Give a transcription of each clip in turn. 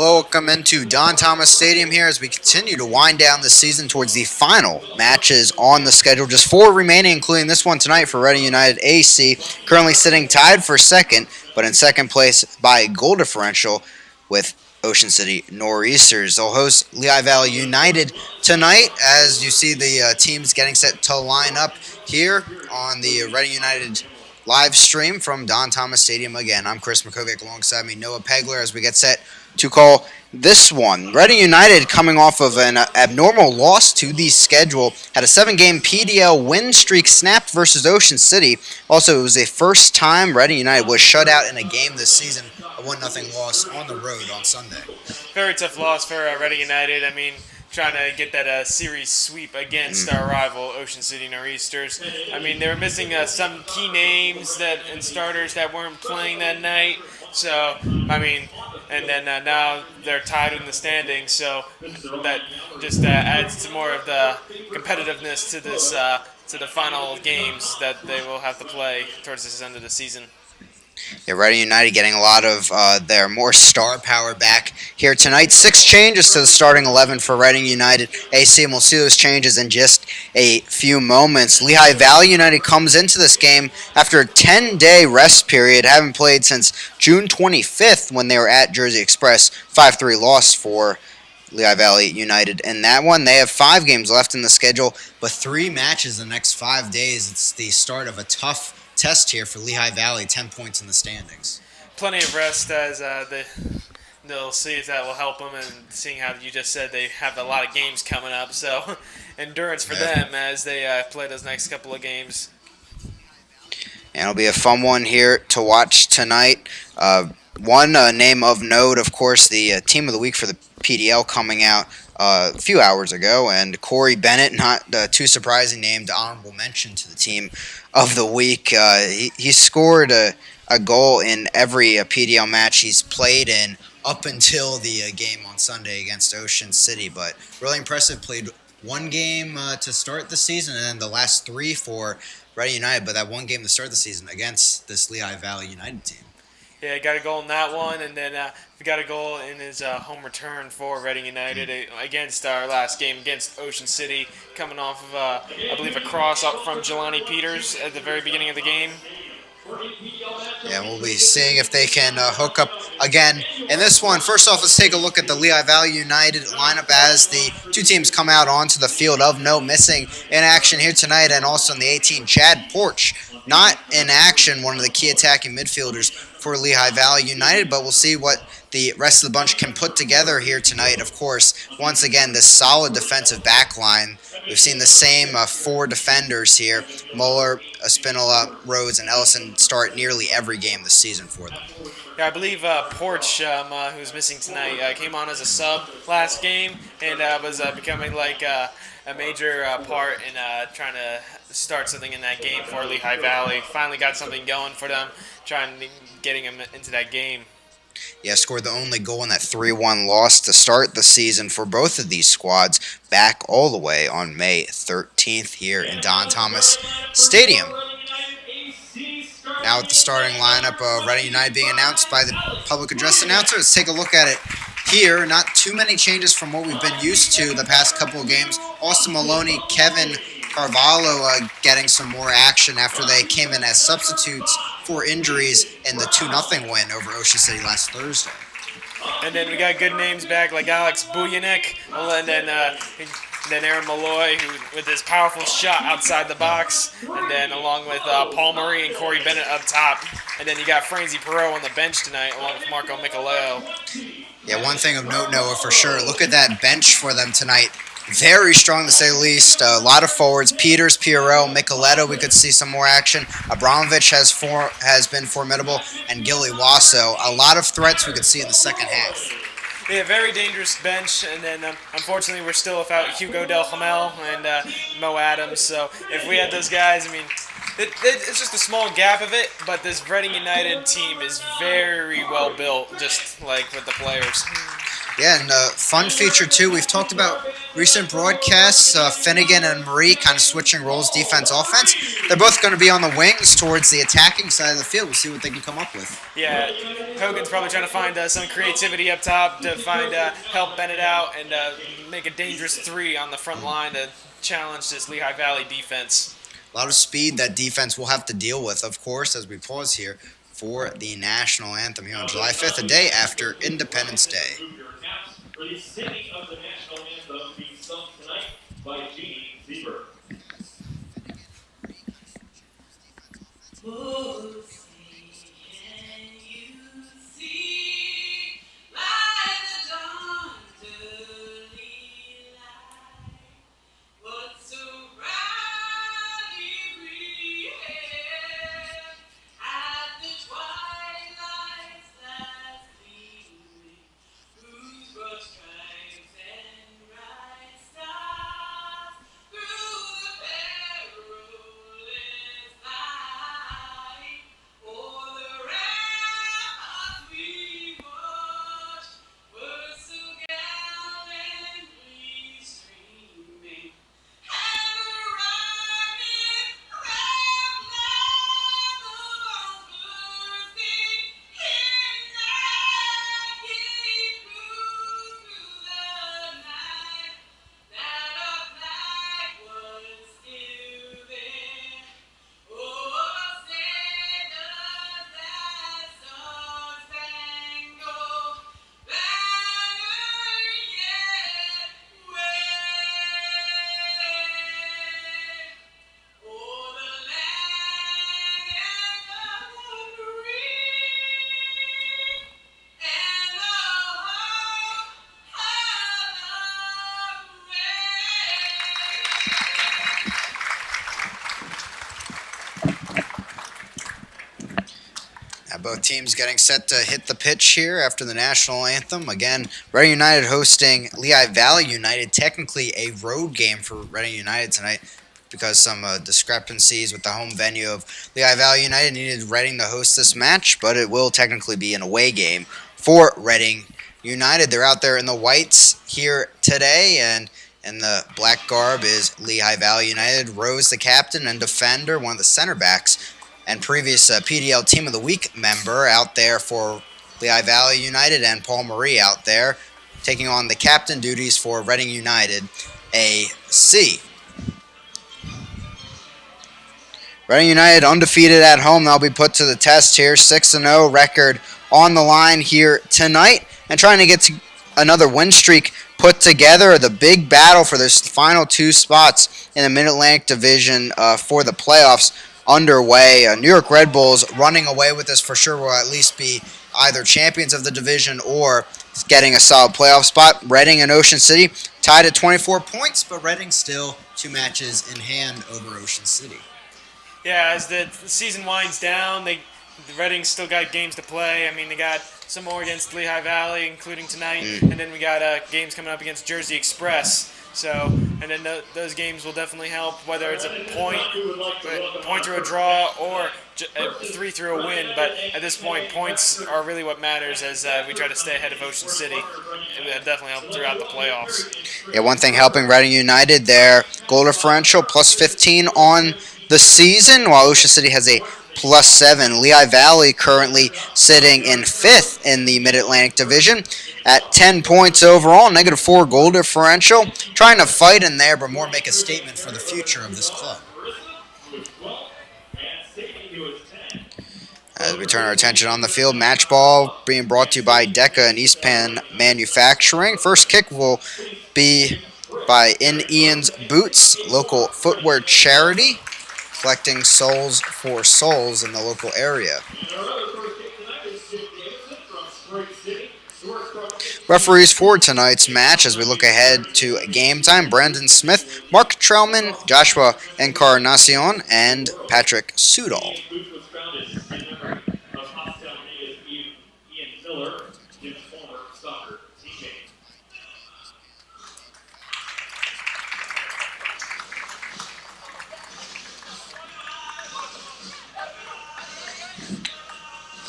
Welcome into Don Thomas Stadium here as we continue to wind down the season towards the final matches on the schedule. Just four remaining, including this one tonight for Reading United AC, currently sitting tied for second, but in second place by a goal differential with Ocean City Nor'easters. They'll host Lehigh Valley United tonight as you see the teams getting set to line up here on the Reading United live stream from Don Thomas Stadium again. I'm Chris McCovic, alongside me Noah Pegler as we get set to call this one. Reading United, coming off of an abnormal loss to the schedule, had a 7-game PDL win streak snapped versus Ocean City. Also, it was the first time Reading United was shut out in a game this season, a 1-0 loss on the road on Sunday. Very tough loss for Reading United. I mean, trying to get that series sweep against our rival Ocean City Nor'easters. I mean, they were missing some key names and starters that weren't playing that night. So, I mean, and then now they're tied in the standings. So that just adds to more of the competitiveness to this to the final games that they will have to play towards this end of the season. Yeah, Reading United getting a lot of their more star power back here tonight. 6 changes to the starting 11 for Reading United AC, and we'll see those changes in just a few moments. Lehigh Valley United comes into this game after a 10-day rest period, having played since June 25th when they were at Jersey Express. 5-3 loss for Lehigh Valley United in that one. They have 5 games left in the schedule, but 3 matches the next 5 days. It's the start of a tough test here for Lehigh Valley, 10 points in the standings. Plenty of rest as they'll see if that will help them, and seeing how you just said they have a lot of games coming up, so endurance for them as they play those next couple of games. And it'll be a fun one here to watch tonight. One name of note, of course, the team of the week for the PDL coming out a few hours ago, and Corey Bennett, not too surprising, named honorable mention to the team of the week. He scored a goal in every PDL match he's played in up until the game on Sunday against Ocean City, but really impressive. Played 1 game to start the season, and then the last 3 for Reading United, but that 1 game to start the season against this Lehigh Valley United team. Yeah, he got a goal in that one, and then he got a goal in his home return for Reading United against our last game against Ocean City, coming off of, I believe, a cross up from Jelani Peters at the very beginning of the game. Yeah, we'll be seeing if they can hook up again in this one. First off, let's take a look at the Lehigh Valley United lineup as the 2 teams come out onto the field. Of note, missing in action here tonight, and also in the 18, Chad Porch, not in action, one of the key attacking midfielders for Lehigh Valley United, but we'll see what the rest of the bunch can put together here tonight. Of course, once again, this solid defensive back line. We've seen the same 4 defenders here. Muller, Espinola, Rhodes, and Ellison start nearly every game this season for them. Yeah, I believe Porch, who's missing tonight, came on as a sub last game and was becoming like a major part in trying to start something in that game for Lehigh Valley. Finally got something going for them, getting him into that game. Yeah, scored the only goal in that 3-1 loss to start the season for both of these squads, back all the way on May 13th here in Don Thomas Stadium. Now with the starting lineup of Reading United being announced by the public address announcer, let's take a look at it here. Not too many changes from what we've been used to the past couple of games. Austin Maloney, Kevin Carvalho getting some more action after they came in as substitutes for injuries in the 2-0 win over Ocean City last Thursday. And then we got good names back like Alex Bujanek, and then Aaron Malloy, who with his powerful shot outside the box, and then along with Paul Murray and Corey Bennett up top. And then you got Franzi Perot on the bench tonight along with Marco Micheleo. Yeah, one thing of note, Noah, for sure, look at that bench for them tonight. Very strong, to say the least. A lot of forwards. Peters, Pierrot, Micheletto, we could see some more action. Abramovich has been formidable, and Gilly Wasso. A lot of threats we could see in the second half. Yeah, very dangerous bench, and then unfortunately we're still without Hugo Del Hamel and Mo Adams. So if we had those guys, I mean, it's just a small gap of it, but this Reading United team is very well built, just like with the players. Yeah, and fun feature too. We've talked about recent broadcasts. Finnegan and Marie kind of switching roles, defense, offense. They're both going to be on the wings towards the attacking side of the field. We'll see what they can come up with. Yeah, Hogan's probably trying to find some creativity up top to find help Bennett out and make a dangerous three on the front line to challenge this Lehigh Valley defense. A lot of speed that defense will have to deal with, of course, as we pause here for the national anthem here on July 5th, a day after Independence Day. For the singing of the national anthem being sung tonight by Jeannie Zieber. Oh, see, can you see by the dawn's early light what so proudly we hailed at the twilight's last gleaming, whose broad stripes and bright stars through the perilous fight o'er the ramparts we watched were so gallantly streaming. And the rocket ramp the bombs bursting in that gave proof through the night that our flag was still there. Oh, say does that star-spangled banner yet wave? Oh, the land of the free and the home of the Now both teams getting set to hit the pitch here after the national anthem. Again, Reading United hosting Lehigh Valley United. Technically a road game for Reading United tonight because some discrepancies with the home venue of Lehigh Valley United needed Reading to host this match, but it will technically be an away game for Reading United. They're out there in the whites here today, and in the black garb is Lehigh Valley United. Rose, the captain and defender, one of the center backs, and previous PDL Team of the Week member out there for Lehigh Valley United, and Paul Marie out there taking on the captain duties for Reading United AC. Reading United undefeated at home. They'll be put to the test here. 6-0 record on the line here tonight, and trying to get to another win streak put together. The big battle for those final two spots in the Mid-Atlantic Division for the playoffs underway. New York Red Bulls running away with this for sure. Will at least be either champions of the division or getting a solid playoff spot. Reading and Ocean City tied at 24 points, but Reading still 2 matches in hand over Ocean City. Yeah, as the season winds down, the Reading still got games to play. I mean, they got some more against Lehigh Valley, including tonight, and then we got games coming up against Jersey Express. So, and then those games will definitely help, whether it's a point through a draw or a 3 through a win. But at this point, points are really what matters as we try to stay ahead of Ocean City. It will definitely help throughout the playoffs. Yeah, one thing helping Reading United, their goal differential plus 15 on the season, while Ocean City has a plus 7. Lehigh Valley currently sitting in 5th in the Mid-Atlantic Division at 10 points overall, -4 goal differential. Trying to fight in there, but more make a statement for the future of this club. As we turn our attention on the field, match ball being brought to you by Deca and East Penn Manufacturing. First kick will be by In Ian's Boots, local footwear charity, collecting soles for souls in the local area. Referees for tonight's match as we look ahead to game time: Brandon Smith, Mark Trellman, Joshua Encarnacion, and Patrick Sudol.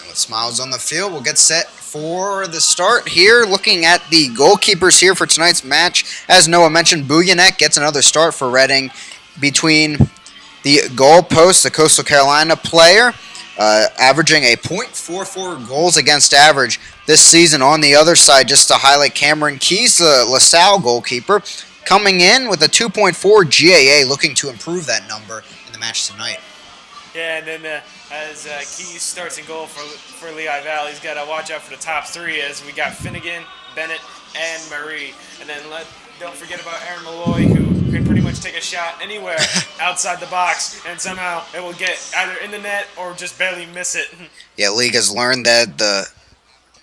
With smiles on the field, we'll get set For the start here, looking at the goalkeepers here for tonight's match, as Noah mentioned, Buyanek gets another start for Reading between the goalposts, the Coastal Carolina player, averaging a .44 goals against average this season. On the other side, just to highlight Cameron Keys, the LaSalle goalkeeper, coming in with a 2.4 GAA, looking to improve that number in the match tonight. Yeah, and then as Keys starts in goal for Lehigh Valley, he's got to watch out for the top three as we got Finnegan, Bennett, and Marie. And then don't forget about Aaron Malloy, who can pretty much take a shot anywhere outside the box, and somehow it will get either in the net or just barely miss it. Yeah, league has learned that the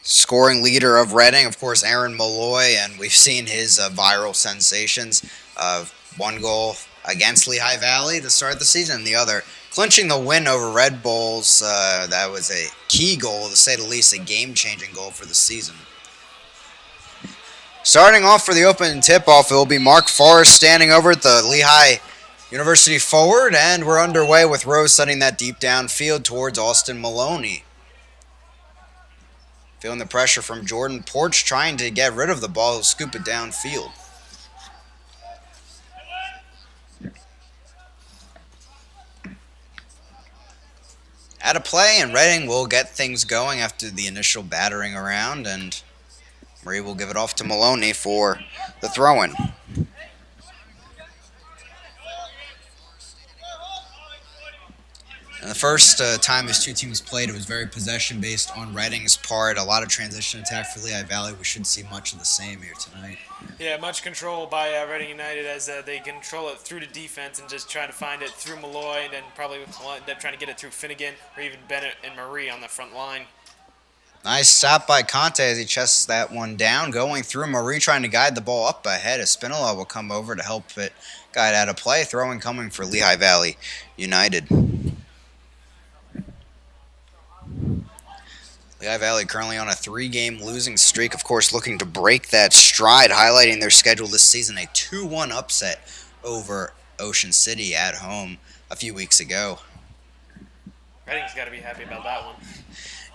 scoring leader of Reading, of course, Aaron Malloy, and we've seen his viral sensations of one goal against Lehigh Valley to start the season, and the other clinching the win over Red Bulls. That was a key goal, to say the least, a game-changing goal for the season. Starting off for the open tip-off, it will be Mark Forrest standing over at the Lehigh University forward, and we're underway with Rose setting that deep downfield towards Austin Maloney. Feeling the pressure from Jordan Porch, trying to get rid of the ball, he'll scoop it downfield. Out of play, and Reading will get things going after the initial battering around, and Marie will give it off to Maloney for the throw-in. And the first time these two teams played, it was very possession-based on Reading's part. A lot of transition attack for Lehigh Valley. We should see much of the same here tonight. Yeah, much control by Reading United as they control it through the defense and just try to find it through Malloy, and then probably will end up trying to get it through Finnegan or even Bennett and Marie on the front line. Nice stop by Conte as he chests that one down. Going through, Marie trying to guide the ball up ahead. Espinola will come over to help it guide out of play. Throwing coming for Lehigh Valley United. Lehigh Valley currently on a 3-game losing streak. Of course, looking to break that stride, highlighting their schedule this season. A 2-1 upset over Ocean City at home a few weeks ago. Reading's got to be happy about that one.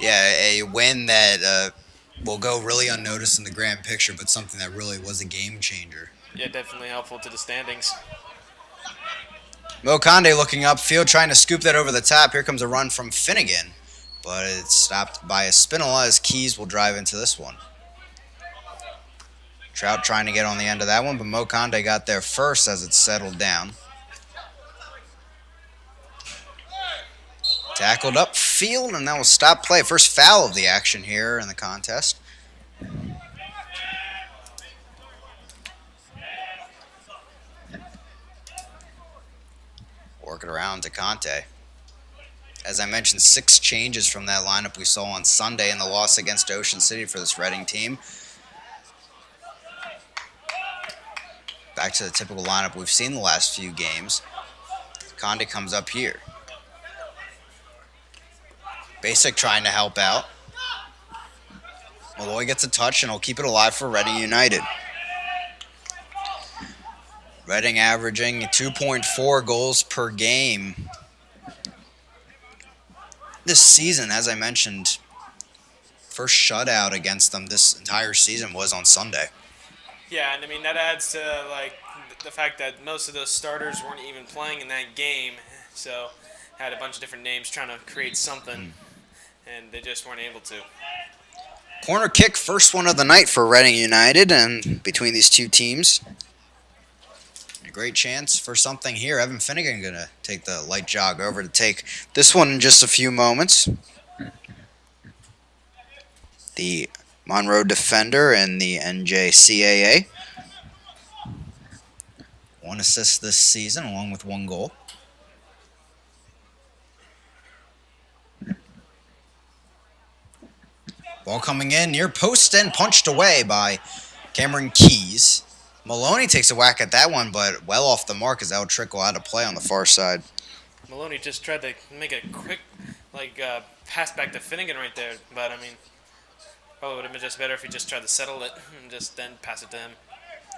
Yeah, a win that will go really unnoticed in the grand picture, but something that really was a game changer. Yeah, definitely helpful to the standings. Mo Conde looking upfield, trying to scoop that over the top. Here comes a run from Finnegan, but it's stopped by Espinola as Keys will drive into this one. Trout trying to get on the end of that one, but Mo Conde got there first as it settled down. Tackled upfield, and that will stop play. First foul of the action here in the contest. Work it around to Conte. As I mentioned, 6 changes from that lineup we saw on Sunday in the loss against Ocean City for this Reading team. Back to the typical lineup we've seen the last few games. Conde comes up here. Basic trying to help out. Malloy gets a touch and will keep it alive for Reading United. Reading averaging 2.4 goals per game this season. As I mentioned, first shutout against them this entire season was on Sunday. Yeah, and I mean that adds to the fact that most of those starters weren't even playing in that game, so had a bunch of different names trying to create something, and they just weren't able to. Corner kick, first one of the night for Reading United, and between these two teams, a great chance for something here. Evan Finnegan going to take the light jog over to take this one in just a few moments. The Monroe defender and the NJCAA. 1 assist this season along with 1 goal. Ball coming in near post and punched away by Cameron Keys. Maloney takes a whack at that one, but well off the mark as that will trickle out of play on the far side. Maloney just tried to make a quick pass back to Finnegan right there, but I mean, probably would have been just better if he just tried to settle it and just then pass it to him.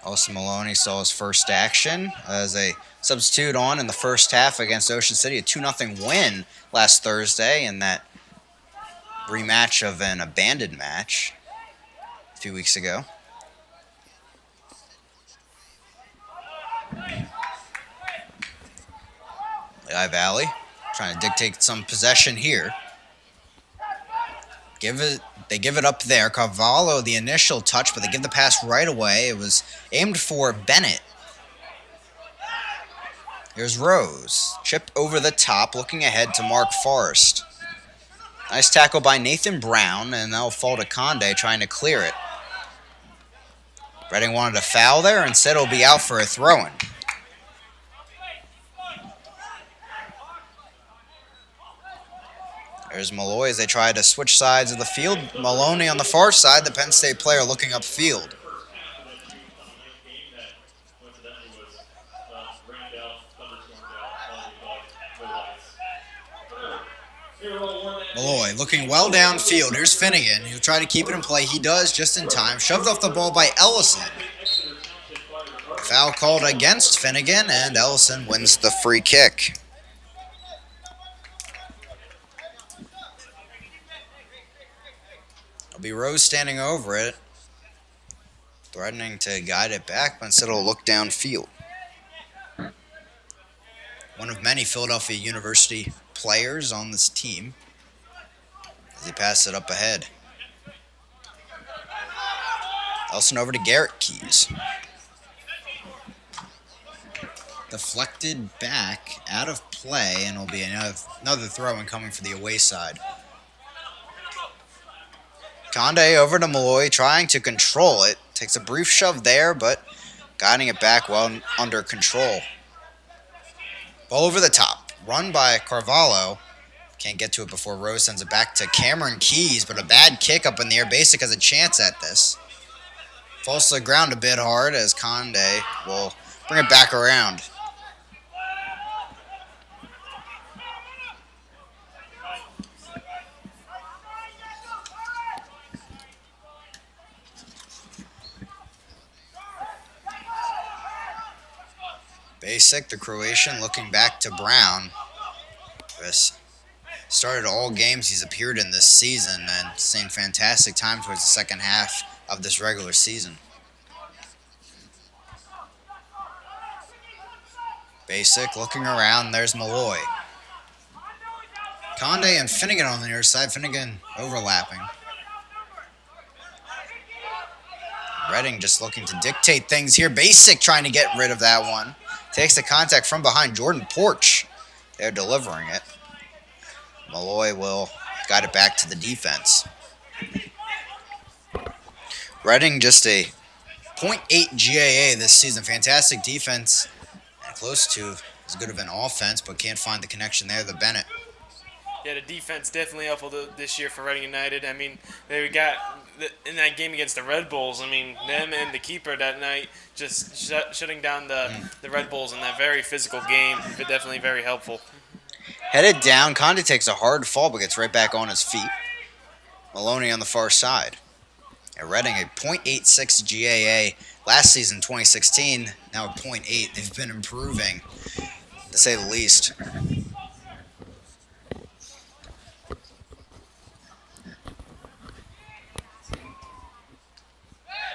Austin Maloney saw his first action as a substitute on in the first half against Ocean City, a 2-0 win last Thursday, and that rematch of an abandoned match a few weeks ago. Lehigh Valley trying to dictate some possession here. They give it up there. Carvalho, the initial touch, but they give the pass right away. It was aimed for Bennett. Here's Rose. Chip over the top, looking ahead to Mark Forrest. Nice tackle by Nathan Brown, and that'll fall to Conde trying to clear it. Reading wanted a foul there. Instead, it'll be out for a throw-in. There's Malloy as they try to switch sides of the field. Maloney on the far side, the Penn State player looking upfield. Malloy looking well downfield. Here's Finnegan. He'll try to keep it in play. He does just in time. Shoved off the ball by Ellison. Foul called against Finnegan, and Ellison wins the free kick. It'll be Rose standing over it, threatening to guide it back, but instead it'll look downfield. One of many Philadelphia University players on this team as he passes it up ahead. Ellison over to Garrett Keys. Deflected back, out of play, and it'll be another throw-in coming for the away side. Conde over to Malloy, trying to control it. Takes a brief shove there, but guiding it back well under control. Ball over the top. Run by Carvalho. Can't get to it before Rose sends it back to Cameron Keys, but a bad kick up in the air. Basic has a chance at this. Falls to the ground a bit hard as Conde will bring it back around. Basic, the Croatian, looking back to Brown. This started all games he's appeared in this season and seen fantastic time towards the second half of this regular season. Basic looking around. There's Malloy. Conde and Finnegan on the near side. Finnegan overlapping. Reading just looking to dictate things here. Basic trying to get rid of that one. Takes the contact from behind. Jordan Porch. They're delivering it. Malloy will guide it back to the defense. Reading just a .8 GAA this season. Fantastic defense. And close to as good of an offense, but can't find the connection there. The Bennett. Yeah, the defense definitely helped this year for Reading United. I mean, they got in that game against the Red Bulls. I mean, them and the keeper that night just shutting down the Red Bulls in that very physical game. But definitely very helpful. Headed down, Conde takes a hard fall, but gets right back on his feet. Maloney on the far side. And Reading a .86 GAA last season, 2016. Now a .8. They've been improving, to say the least.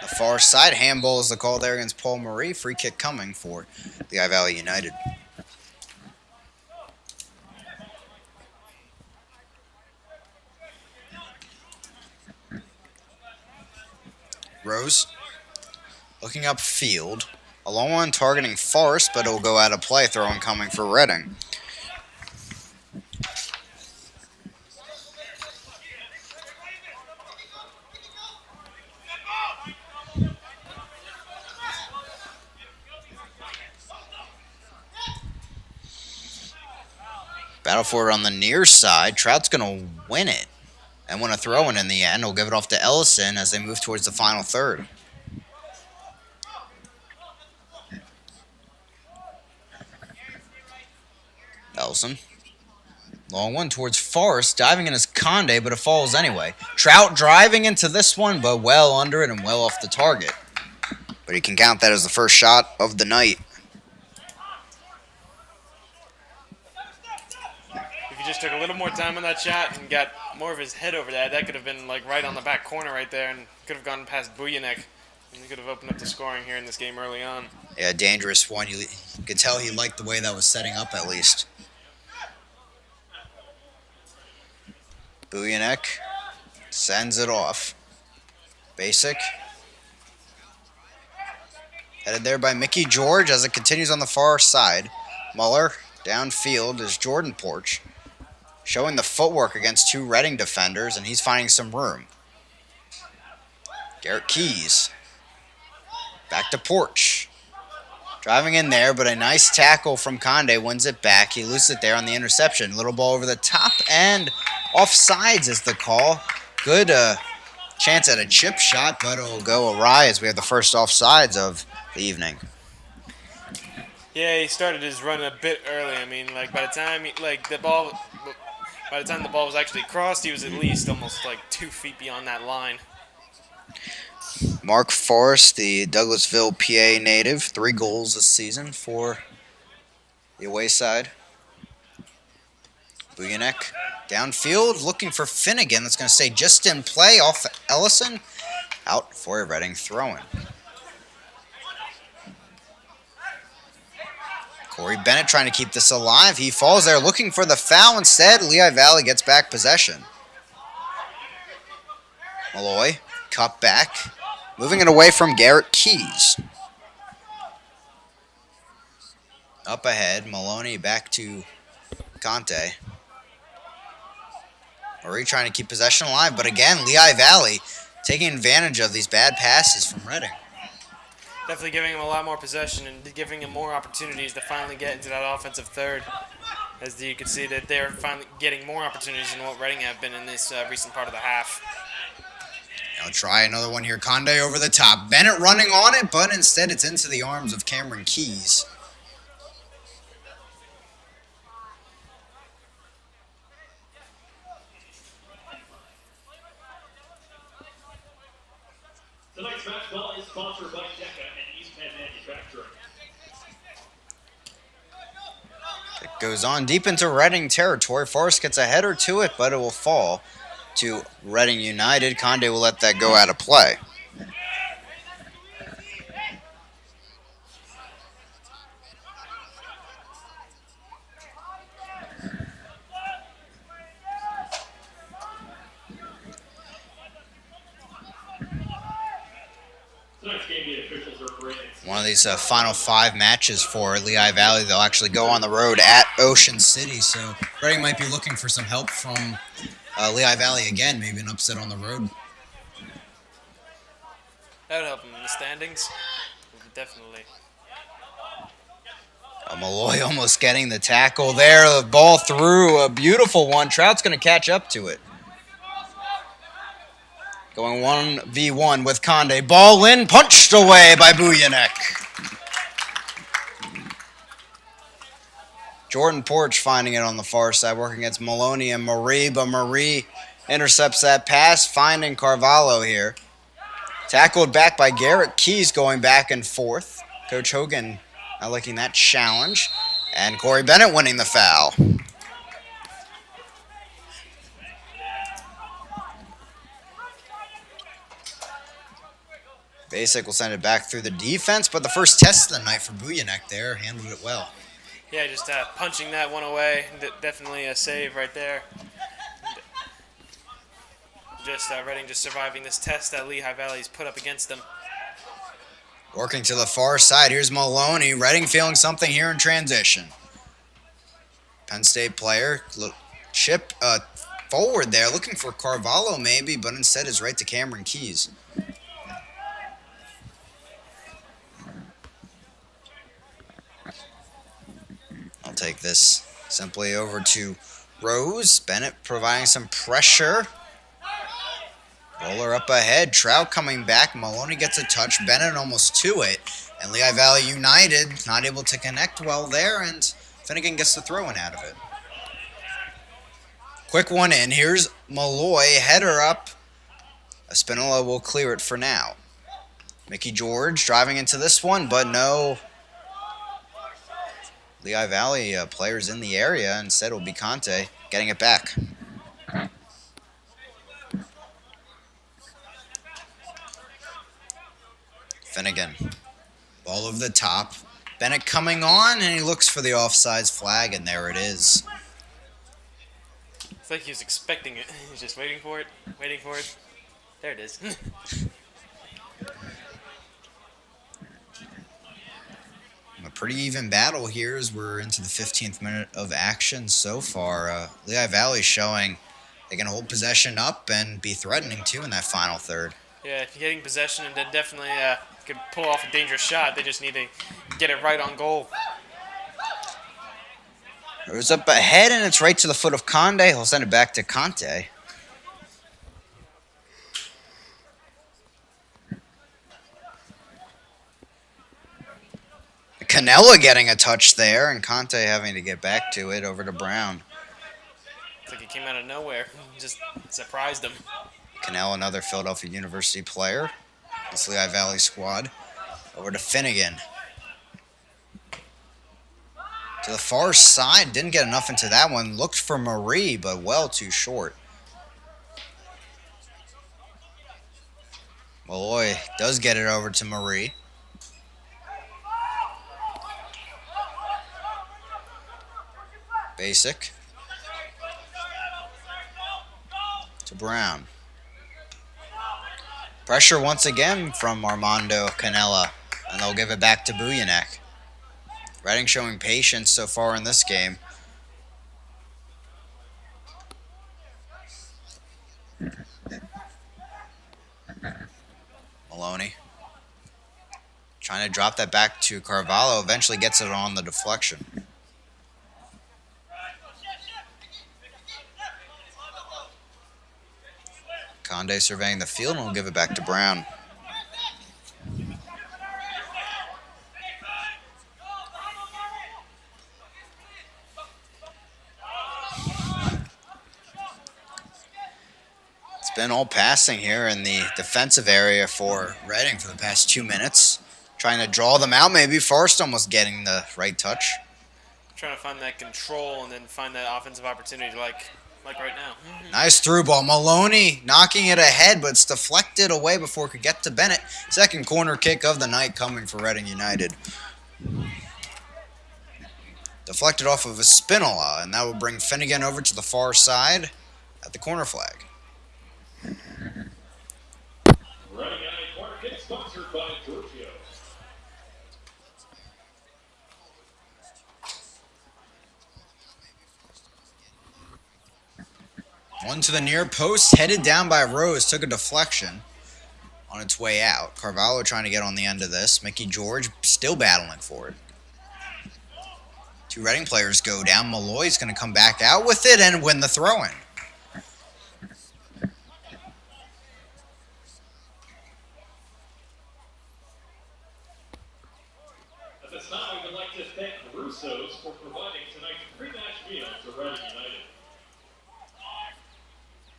The far side, handball is the call there against Paul Marie. Free kick coming for Lehigh Valley United. Rose looking upfield. A long one targeting Forrest, but it will go out of play. Throw-in coming for Reading. Battle for it on the near side. Trout's going to win it and win a throw-in in the end. He'll give it off to Ellison as they move towards the final third. Ellison. Long one towards Forrest. Diving in his Conde, but it falls anyway. Trout driving into this one, but well under it and well off the target. But he can count that as the first shot of the night. If you just took a little more time on that shot and got more of his head over that. That could have been like right on the back corner right there and could have gone past Bujanek. And he could have opened up the scoring here in this game early on. Yeah, dangerous one. You could tell he liked the way that was setting up at least. Bujanek sends it off. Basic. Headed there by Mickey George as it continues on the far side. Muller downfield is Jordan Porch, showing the footwork against two Reading defenders, and he's finding some room. Garrett Keys. Back to Porch. Driving in there, but a nice tackle from Conde wins it back. He loses it there on the interception. Little ball over the top, and offsides is the call. Good chance at a chip shot, but it'll go awry as we have the first offsides of the evening. Yeah, he started his run a bit early. I mean, like by the time the ball was actually crossed, he was at least almost like 2 feet beyond that line. Mark Forrest, the Douglasville, PA native, 3 goals this season for the away side. Bujanek downfield looking for Finnegan. That's going to stay just in play off Ellison. Out for a Reading throw-in. Corey Bennett trying to keep this alive. He falls there looking for the foul. Instead, Lehigh Valley gets back possession. Malloy, cut back. Moving it away from Garrett Keys. Up ahead, Maloney back to Conte. Murray trying to keep possession alive, but again, Lehigh Valley taking advantage of these bad passes from Reading. Definitely giving him a lot more possession and giving him more opportunities to finally get into that offensive third. As you can see that they're finally getting more opportunities than what Reading have been in this recent part of the half. I'll try another one here. Conde over the top. Bennett running on it, but instead it's into the arms of Cameron Keys. Tonight's match ball is sponsored by DECA and East Penn Manufacturing. It goes on deep into Reading territory. Forrest gets a header to it, but it will fall to Reading United. Conde will let that go out of play. Tonight's game, the officials are graded. One of these final 5 matches for Lehigh Valley. They'll actually go on the road at Ocean City, so Reading might be looking for some help from Lehigh Valley again, maybe an upset on the road. That would help him in the standings. Definitely. Malloy almost getting the tackle there. The ball through, a beautiful one. Trout's going to catch up to it. Going 1v1 with Conde. Ball in, punched away by Bujanek. Jordan Porch finding it on the far side, working against Maloney and Marie, but Marie intercepts that pass, finding Carvalho here. Tackled back by Garrett Keys, going back and forth. Coach Hogan not liking that challenge. And Corey Bennett winning the foul. Basic will send it back through the defense, but the first test of the night for Bujanek there, handled it well. Yeah, just punching that one away. Definitely a save right there. Just Reading just surviving this test that Lehigh Valley's put up against them. Working to the far side, here's Maloney. Reading feeling something here in transition. Penn State player, chip forward there, looking for Carvalho maybe, but instead is right to Cameron Keys. I'll take this simply over to Rose. Bennett providing some pressure. Roller up ahead. Trout coming back. Maloney gets a touch. Bennett almost to it. And Lehigh Valley United not able to connect well there. And Finnegan gets the throw-in out of it. Quick one in. Here's Malloy. Header up. Espinola will clear it for now. Mickey George driving into this one, but no Lehigh Valley players in the area. Instead, it will be Conte getting it back. Finnegan. Ball over the top. Bennett coming on, and he looks for the offsides flag, and there it is. It's like he was expecting it. He's just waiting for it, waiting for it. There it is. A pretty even battle here as we're into the 15th minute of action so far. Lehigh Valley showing they can hold possession up and be threatening too in that final third. Yeah, if you're getting possession, and then definitely could pull off a dangerous shot. They just need to get it right on goal. It was up ahead, and it's right to the foot of Conde. He'll send it back to Conte. Canella getting a touch there, and Conte having to get back to it over to Brown. It's like it came out of nowhere. Just surprised him. Canella, another Philadelphia University player. This Lehigh Valley squad. Over to Finnegan. To the far side. Didn't get enough into that one. Looked for Marie, but well too short. Malloy does get it over to Marie. Basic. To Brown. Pressure once again from Armando Canella, and they'll give it back to Bujanek. Reading showing patience so far in this game. Maloney. Trying to drop that back to Carvalho, eventually gets it on the deflection. Conde surveying the field, and will give it back to Brown. It's been all passing here in the defensive area for Reading for the past 2 minutes. Trying to draw them out, maybe. Forrest almost getting the right touch. Trying to find that control and then find that offensive opportunity like right now. Nice through ball. Maloney knocking it ahead, but it's deflected away before it could get to Bennett. Second corner kick of the night coming for Reading United. Deflected off of a Spinola, and that will bring Finnegan over to the far side at the corner flag. Reading United corner kick sponsored by Giorgio. One to the near post, headed down by Rose, took a deflection on its way out. Carvalho trying to get on the end of this. Mickey George still battling for it. Two Reading players go down. Malloy's going to come back out with it and win the throw-in. At this time, we would like to thank Russo's for providing tonight's pre-match meal to Reading United.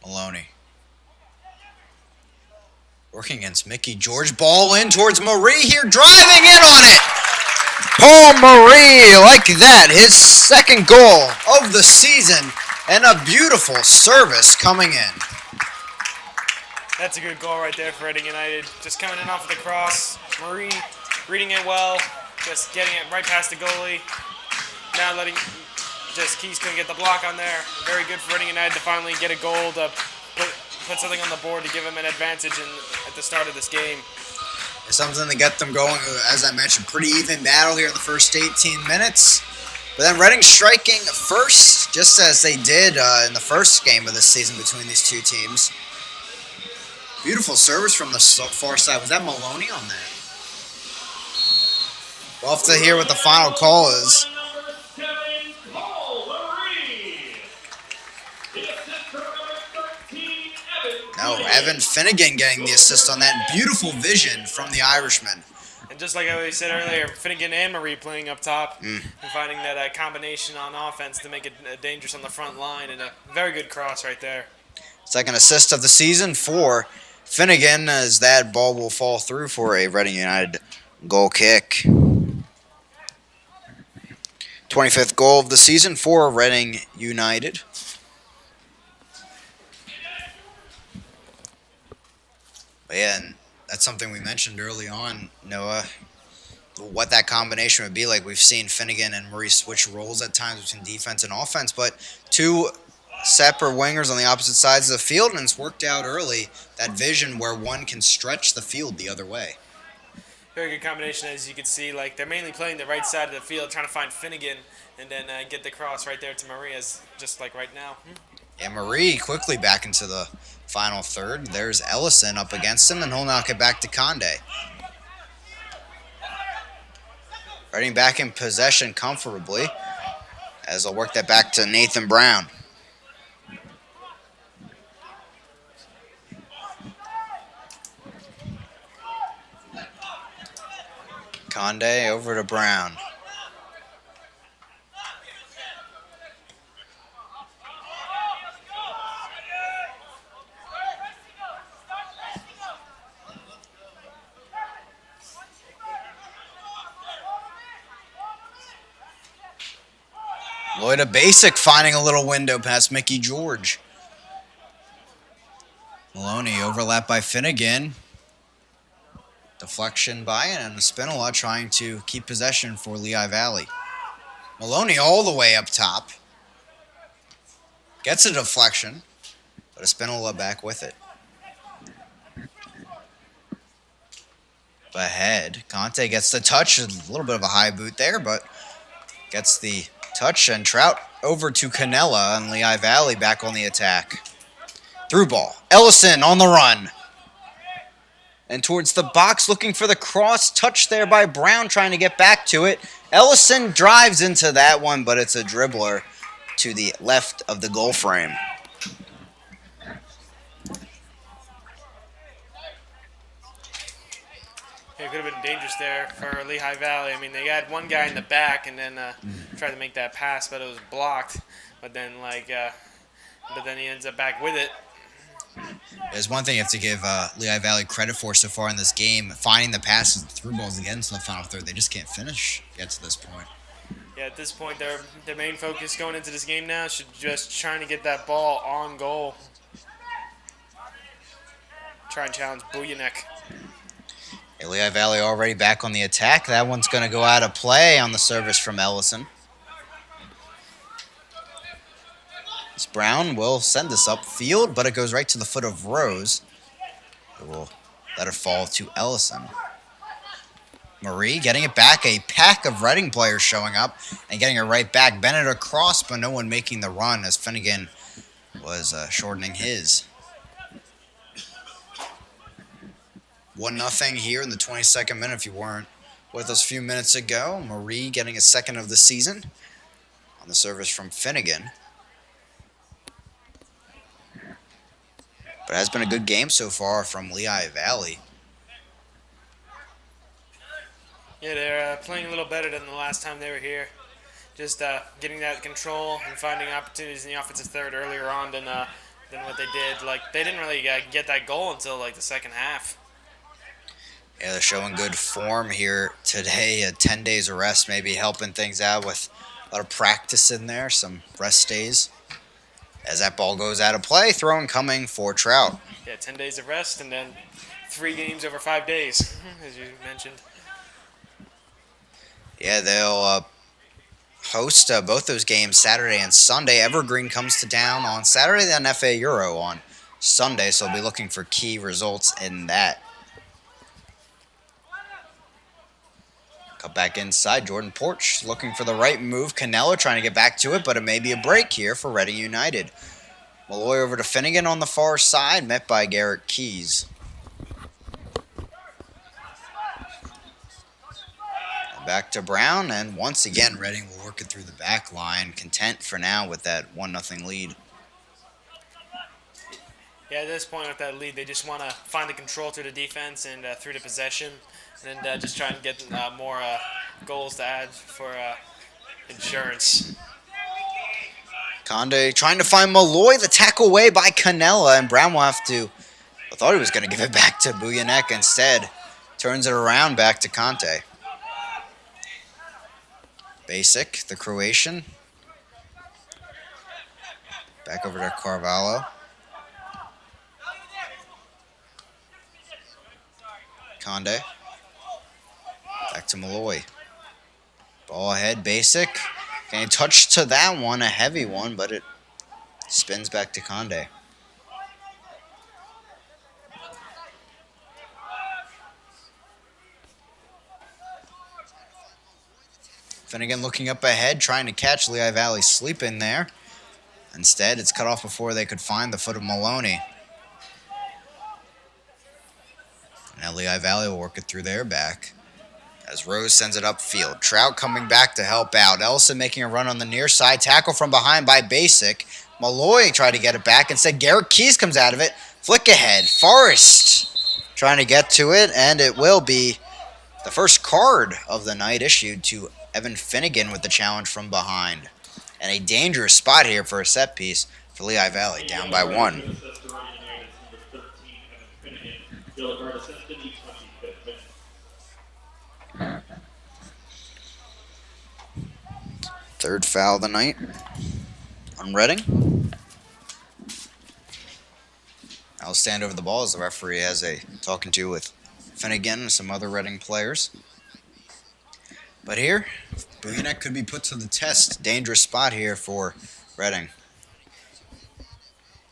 Maloney. Working against Mickey George. Ball in towards Marie here. Driving in on it. Paul Marie, like that. His second goal of the season. And a beautiful service coming in. That's a good goal right there for Reading United. Just coming in off of the cross. Marie reading it well. Just getting it right past the goalie. Now letting... Just Keys couldn't get the block on there. Very good for Reading United to finally get a goal to put something on the board to give them an advantage at the start of this game. It's something to get them going. As I mentioned, pretty even battle here in the first 18 minutes. But then Reading striking first, just as they did in the first game of this season between these two teams. Beautiful service from the far side. Was that Maloney on that? We'll have to hear what the final call is. No, Evan Finnegan getting the assist on that. Beautiful vision from the Irishman. And just like I said earlier, Finnegan and Marie playing up top and finding that combination on offense to make it dangerous on the front line, and a very good cross right there. Second assist of the season for Finnegan, as that ball will fall through for a Reading United goal kick. 25th goal of the season for Reading United. But yeah, and that's something we mentioned early on, Noah, what that combination would be like. We've seen Finnegan and Murray switch roles at times between defense and offense, but two separate wingers on the opposite sides of the field, and it's worked out early, that vision where one can stretch the field the other way. Very good combination, as you can see. Like, they're mainly playing the right side of the field, trying to find Finnegan, and then get the cross right there to Maria's, just like right now. And Marie quickly back into the final third. There's Ellison up against him, and he'll knock it back to Conde. Reading back in possession comfortably, as they'll work that back to Nathan Brown. Conde over to Brown. Lloyd a basic, finding a little window past Mickey George. Maloney overlapped by Finnegan. Deflection by it, and Spinola trying to keep possession for Lehigh Valley. Maloney all the way up top. Gets a deflection, but Spinola back with it. Ahead, Conte gets the touch, a little bit of a high boot there, but gets the touch, and Trout over to Canella, and Lehigh Valley back on the attack. Through ball. Ellison on the run. And towards the box, looking for the cross. Touch there by Brown, trying to get back to it. Ellison drives into that one, but it's a dribbler to the left of the goal frame. It could have been dangerous there for Lehigh Valley. I mean, they had one guy in the back and then tried to make that pass, but it was blocked. But then, he ends up back with it. There's one thing you have to give Lehigh Valley credit for so far in this game, finding the passes and through balls again to the final third. They just can't finish yet to this point. Yeah, at this point, their main focus going into this game now should just trying to get that ball on goal. Try and challenge Bujanek. Lehigh Valley already back on the attack. That one's going to go out of play on the service from Ellison. Brown will send this upfield, but it goes right to the foot of Rose, who will let it fall to Ellison. Marie getting it back. A pack of Reading players showing up and getting it right back. Bennett across, but no one making the run as Finnegan was shortening his. 1-0 here in the 22nd minute if you weren't with us a few minutes ago. Marie getting a second of the season on the service from Finnegan. But it has been a good game so far from Lehigh Valley. Yeah, they're playing a little better than the last time they were here. Just getting that control and finding opportunities in the offensive third earlier on than what they did. Like, they didn't really get that goal until the second half. Yeah, they're showing good form here today. 10 days of rest maybe helping things out with a lot of practice in there, some rest days. As that ball goes out of play, throwing coming for Trout. Yeah, 10 days of rest and then 3 games over 5 days, as you mentioned. Yeah, they'll host both those games Saturday and Sunday. Evergreen comes to town on Saturday, then FA Euro on Sunday, so they'll be looking for key results in that. Cut back inside, Jordan Porch looking for the right move. Canelo trying to get back to it, but it may be a break here for Reading United. Malloy over to Finnegan on the far side, met by Garrett Keys. Back to Brown, and once again, Reading will work it through the back line, content for now with that 1-0 lead. Yeah, at this point with that lead, they just want to find the control through the defense and through the possession, and just try and get more goals to add for insurance. Conde trying to find Malloy, the tackle away by Canella, and Brown will have to, I thought he was going to give it back to Bujanek, instead turns it around back to Conte. Basic, the Croatian. Back over to Carvalho. Conde. Back to Malloy. Ball ahead, Basic. Getting touched to that one, a heavy one, but it spins back to Conde. Finnegan looking up ahead, trying to catch Lehigh Valley sleeping there. Instead, it's cut off before they could find the foot of Maloney. Now Lehigh Valley will work it through their back as Rose sends it upfield. Trout coming back to help out. Ellison making a run on the near side. Tackle from behind by Basic. Malloy tried to get it back. Instead, Garrett Keys comes out of it. Flick ahead. Forrest trying to get to it, and it will be the first card of the night issued to Evan Finnegan with the challenge from behind. And a dangerous spot here for a set piece for Lehigh Valley, down by 1. Third foul of the night on Reading. I'll stand over the ball as the referee has a talking to with Finnegan and some other Reading players. But here, Buyanek could be put to the test. Dangerous spot here for Reading.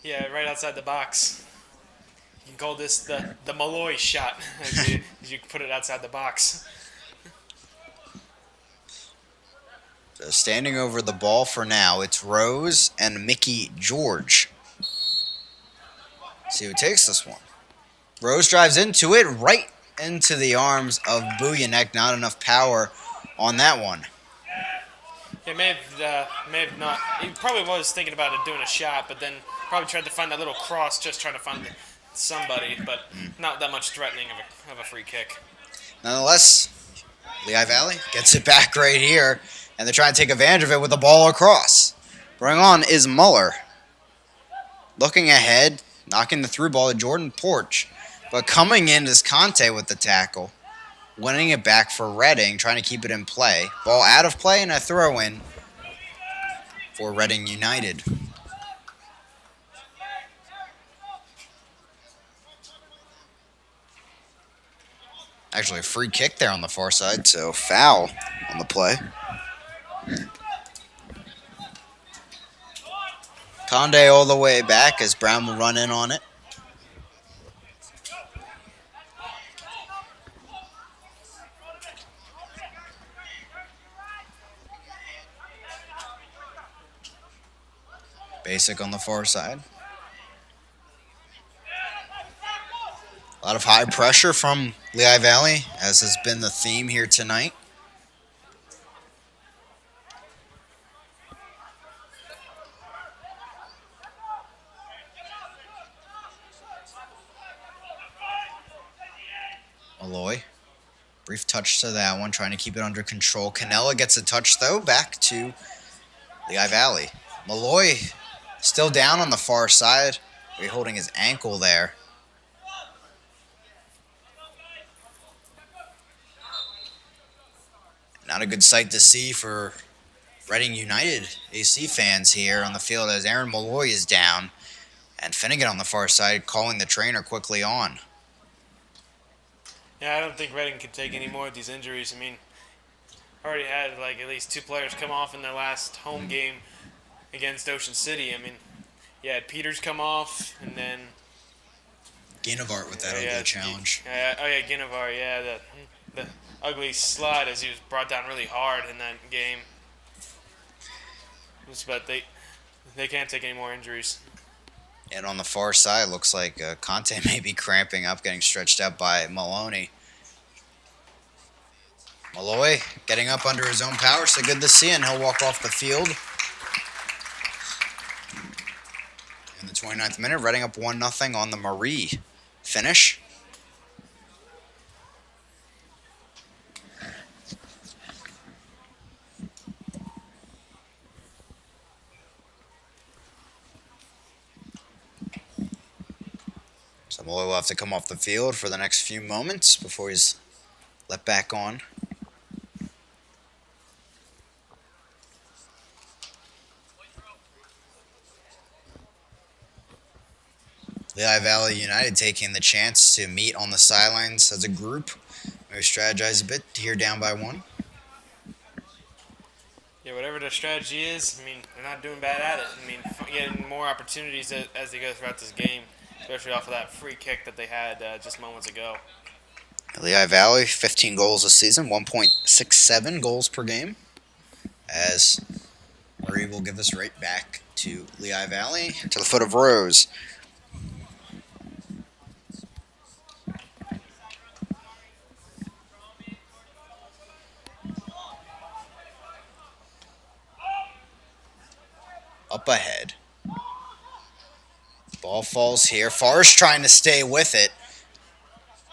Yeah, right outside the box. You can call this the Malloy shot, as you put it outside the box. So standing over the ball for now, it's Rose and Mickey George. See who takes this one. Rose drives into it, right into the arms of Buyanek. Not enough power on that one. He may have not. He probably was thinking about doing a shot, but then probably tried to find that little cross, just trying to find somebody, but not that much threatening of a free kick. Nonetheless, Lehigh Valley gets it back right here, and they're trying to take advantage of it with the ball across. Bring on is Muller. Looking ahead, knocking the through ball to Jordan Porch, but coming in is Conte with the tackle. Winning it back for Reading, trying to keep it in play. Ball out of play and a throw-in for Reading United. Actually, a free kick there on the far side, so foul on the play. Conde all the way back as Brown will run in on it. Basic on the far side. A lot of high pressure from Lehigh Valley, as has been the theme here tonight. Malloy. Brief touch to that one, trying to keep it under control. Canella gets a touch, though, back to Lehigh Valley. Malloy still down on the far side. He's holding his ankle there. Not a good sight to see for Reading United AC fans here on the field as Aaron Malloy is down. And Finnegan on the far side calling the trainer quickly on. Yeah, I don't think Reading could take any more of these injuries. I mean, already had like at least 2 players come off in their last home game against Ocean City. I mean, you had Peters come off, and then Ginevart with that ugly challenge. Ginevart, yeah, the ugly slide as he was brought down really hard in that game. But they can't take any more injuries. And on the far side, looks like Conte may be cramping up, getting stretched out by Maloney. Malloy getting up under his own power, so good to see, and he'll walk off the field. In the 29th minute, Reading up 1-0 on the Marie finish. So Malloy will have to come off the field for the next few moments before he's let back on. Lehigh Valley United taking the chance to meet on the sidelines as a group. Maybe strategize a bit here down by one. Yeah, whatever their strategy is, I mean, they're not doing bad at it. I mean, getting more opportunities as they go throughout this game, especially off of that free kick that they had just moments ago. Lehigh Valley, 15 goals this season, 1.67 goals per game. As Murray will give us right back to Lehigh Valley, to the foot of Rose. Up ahead. Ball falls here. Forrest trying to stay with it.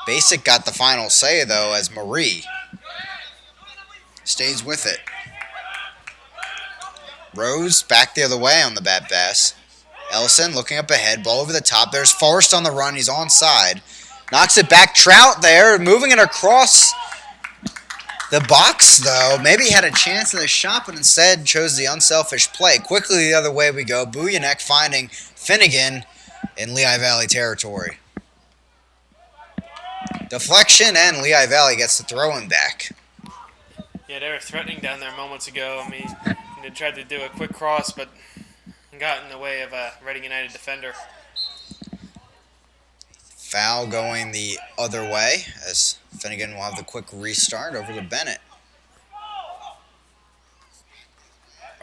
Basic got the final say, though, as Marie stays with it. Rose back the other way on the bad pass. Ellison looking up ahead. Ball over the top. There's Forrest on the run. He's onside. Knocks it back. Trout there, moving it across the box, though. Maybe had a chance at the shot, but instead chose the unselfish play. Quickly the other way we go. Buyanek finding Finnegan in Lehigh Valley territory. Deflection, and Lehigh Valley gets the throw-in back. Yeah, they were threatening down there moments ago. I mean, they tried to do a quick cross, but got in the way of a Reading United defender. Foul going the other way, as Finnegan will have the quick restart over to Bennett.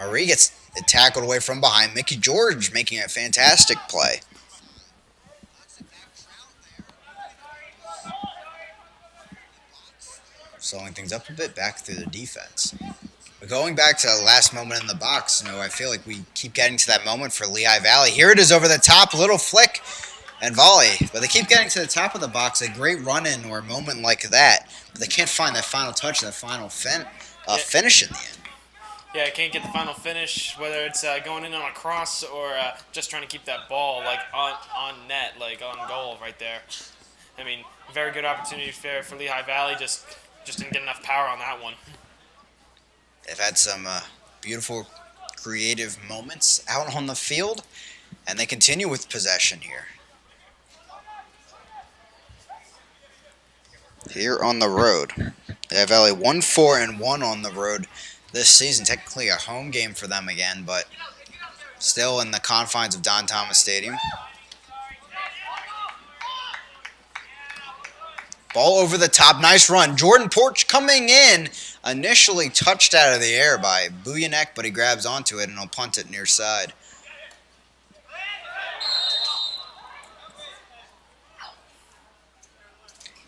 Marie gets tackled away from behind. Mickey George making a fantastic play. Slowing things up a bit, back through the defense. But going back to the last moment in the box, I feel like we keep getting to that moment for Lehigh Valley. Here it is over the top, little flick and volley. But they keep getting to the top of the box, a great run-in or a moment like that. But they can't find that final touch, that final finish in the end. Yeah, I can't get the final finish, whether it's going in on a cross or just trying to keep that ball like on net, like on goal right there. I mean, very good opportunity for Lehigh Valley, just didn't get enough power on that one. They've had some beautiful, creative moments out on the field, and they continue with possession here. Here on the road, Lehigh Valley 1-4-1 on the road this season. Technically a home game for them again, but still in the confines of Don Thomas Stadium. Ball over the top, nice run. Jordan Porch coming in, initially touched out of the air by Buyanek, but he grabs onto it and he'll punt it near side.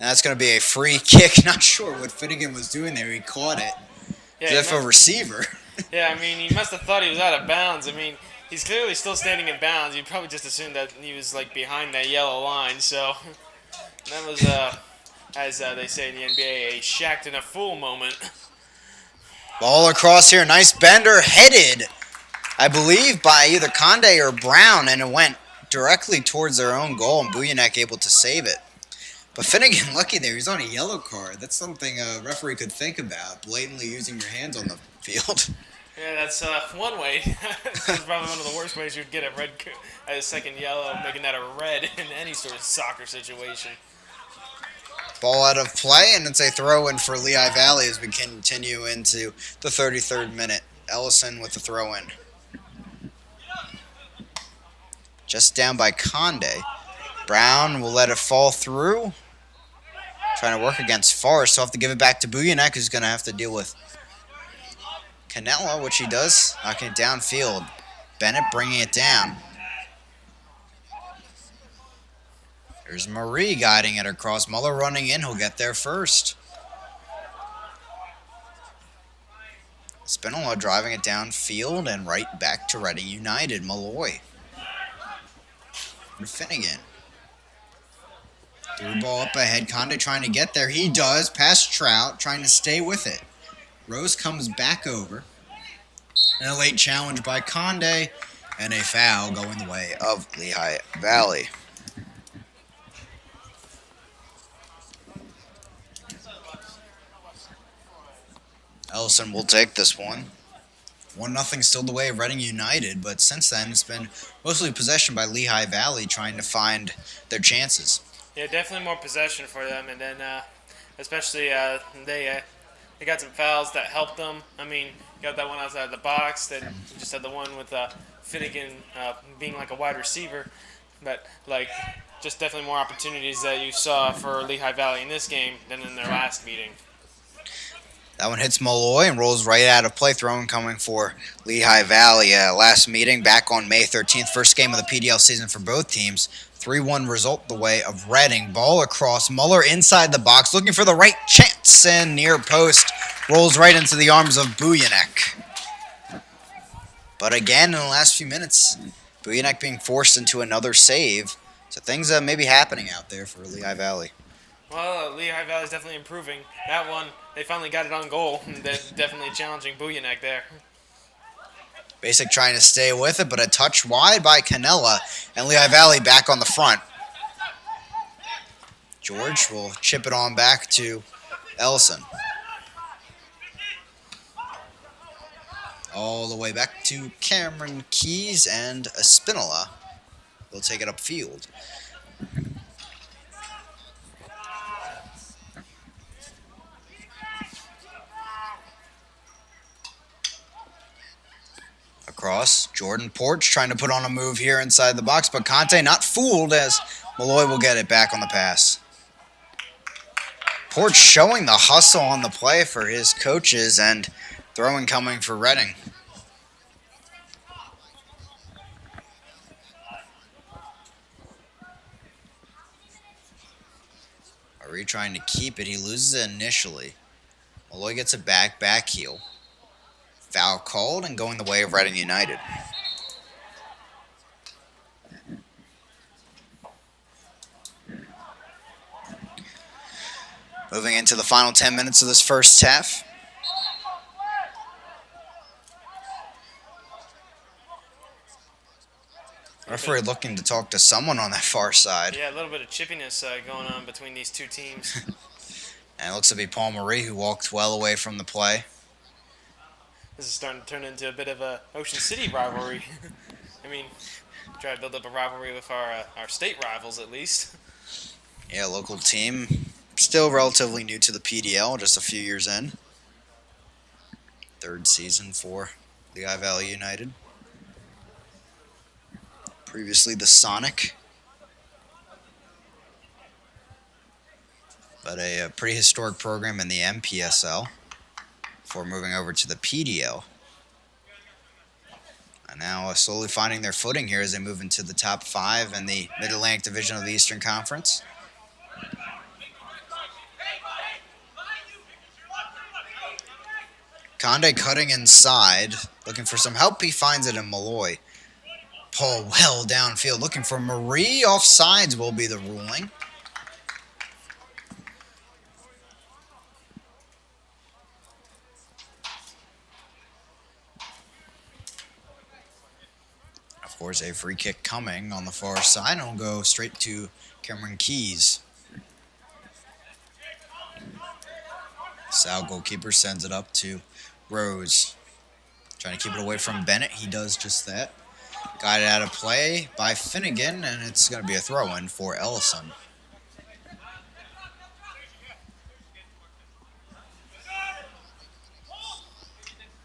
Now that's going to be a free kick. Not sure what Finnegan was doing there. He caught it as if a receiver. Yeah, I mean, he must have thought he was out of bounds. I mean, he's clearly still standing in bounds. You'd probably just assume that he was like behind that yellow line. So that was, as they say in the NBA, a shacked and a fool moment. Ball across here. Nice bender. Headed, I believe, by either Conde or Brown, and it went directly towards their own goal, and Buyanek able to save it. But Finnegan, lucky there. He's on a yellow card. That's something a referee could think about, blatantly using your hands on the field. Yeah, that's one way. That's probably one of the worst ways you'd get a second yellow, making that a red in any sort of soccer situation. Ball out of play, and it's a throw-in for Lehigh Valley as we continue into the 33rd minute. Ellison with the throw-in. Just down by Conde. Brown will let it fall through. Trying to work against Forrest, so have to give it back to Buyanek, who's going to have to deal with Canella, which he does, knocking it downfield. Bennett bringing it down. There's Marie guiding it across. Muller running in. He'll get there first. Spinola driving it downfield and right back to Reading United. Malloy. And Finnegan. Through ball up ahead. Conde trying to get there. He does. Past Trout. Trying to stay with it. Rose comes back over. And a late challenge by Conde. And a foul going the way of Lehigh Valley. Ellison will take this one. 1-0 still the way of Reading United, but since then it's been mostly possession by Lehigh Valley trying to find their chances. Yeah, definitely more possession for them, and then especially they got some fouls that helped them. I mean, got that one outside of the box. Then you just had the one with Finnegan being like a wide receiver, but like just definitely more opportunities that you saw for Lehigh Valley in this game than in their last meeting. That one hits Malloy and rolls right out of play. Throwing coming for Lehigh Valley. Last meeting back on May 13th. First game of the PDL season for both teams. 3-1 result the way of Reading. Ball across. Muller inside the box. Looking for the right chance. And near post. Rolls right into the arms of Bujanek. But again, in the last few minutes, Bujanek being forced into another save. So things may be happening out there for Lehigh Valley. Well, Lehigh Valley is definitely improving. That one, they finally got it on goal. They're definitely challenging Bujanek there. Basic trying to stay with it, but a touch wide by Canella, and Lehigh Valley back on the front. George will chip it on back to Ellison. All the way back to Cameron Keys, and Espinola will take it upfield. Across, Jordan Porch trying to put on a move here inside the box, but Conte not fooled as Malloy will get it back on the pass. Porch showing the hustle on the play for his coaches, and throwing coming for Reading. Ari trying to keep it. He loses it initially. Malloy gets it back heel. Foul called and going the way of Reading United. Moving into the final 10 minutes of this first half. Referee looking to talk to someone on that far side. Yeah, a little bit of chippiness going on between these two teams. And it looks to be Paul Marie who walked well away from the play. This is starting to turn into a bit of a Ocean City rivalry. I mean, try to build up a rivalry with our state rivals at least. Yeah, local team. Still relatively new to the PDL, just a few years in. Third season for Lehigh Valley United. Previously the Sonic. But a pretty historic program in the MPSL before moving over to the PDL. And now slowly finding their footing here as they move into the top 5 in the Mid-Atlantic Division of the Eastern Conference. Conde cutting inside, looking for some help. He finds it in Malloy. Paul well downfield, looking for Marie. Offsides will be the ruling. Of course, a free kick coming on the far side, and will go straight to Cameron Keys. Sal goalkeeper sends it up to Rose. Trying to keep it away from Bennett. He does just that. Got it out of play by Finnegan, and it's going to be a throw-in for Ellison.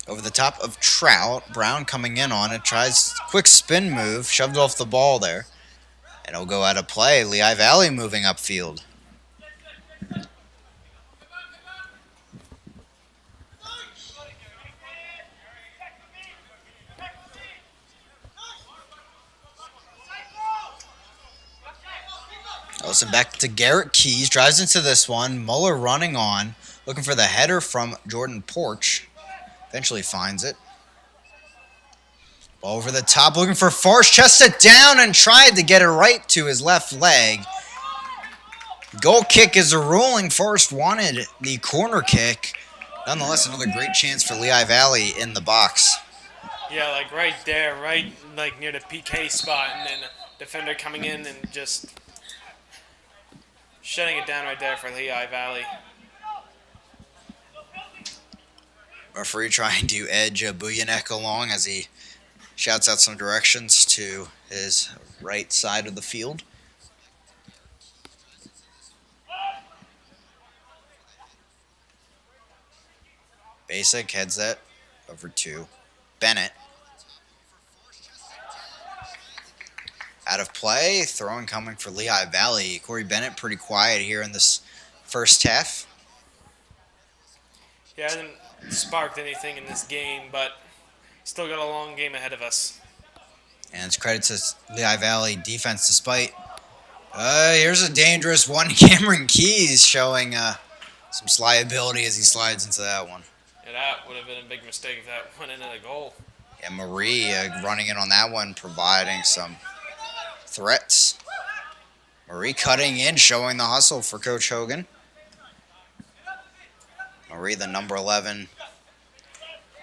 Over the top of Trout. Brown coming in on it. Tries quick spin move. Shoved off the ball there. And it'll go out of play. Lehigh Valley moving upfield. Ellison back to Garrett Keys. Drives into this one. Muller running on. Looking for the header from Jordan Porch. Eventually finds it. Ball over the top. Looking for Farsh. Chests it down and tried to get it right to his left leg. Goal kick is a ruling. Forrest wanted the corner kick. Nonetheless, another great chance for Lehigh Valley in the box. Yeah, like right there, right like near the PK spot, and then a defender coming in and just shutting it down right there for Lehigh Valley. Referee trying to edge Buyanek along as he shouts out some directions to his right side of the field. Basic heads that over to Bennett. Out of play, throwing coming for Lehigh Valley. Corey Bennett pretty quiet here in this first half. Yeah, hasn't sparked anything in this game, but still got a long game ahead of us. And it's credit to Lehigh Valley defense despite. Here's a dangerous one. Cameron Keys showing some sliability as he slides into that one. Yeah, that would have been a big mistake if that went into the goal. Yeah, Marie running in on that one, providing some threats. Marie cutting in, showing the hustle for Coach Hogan. Marie, the number 11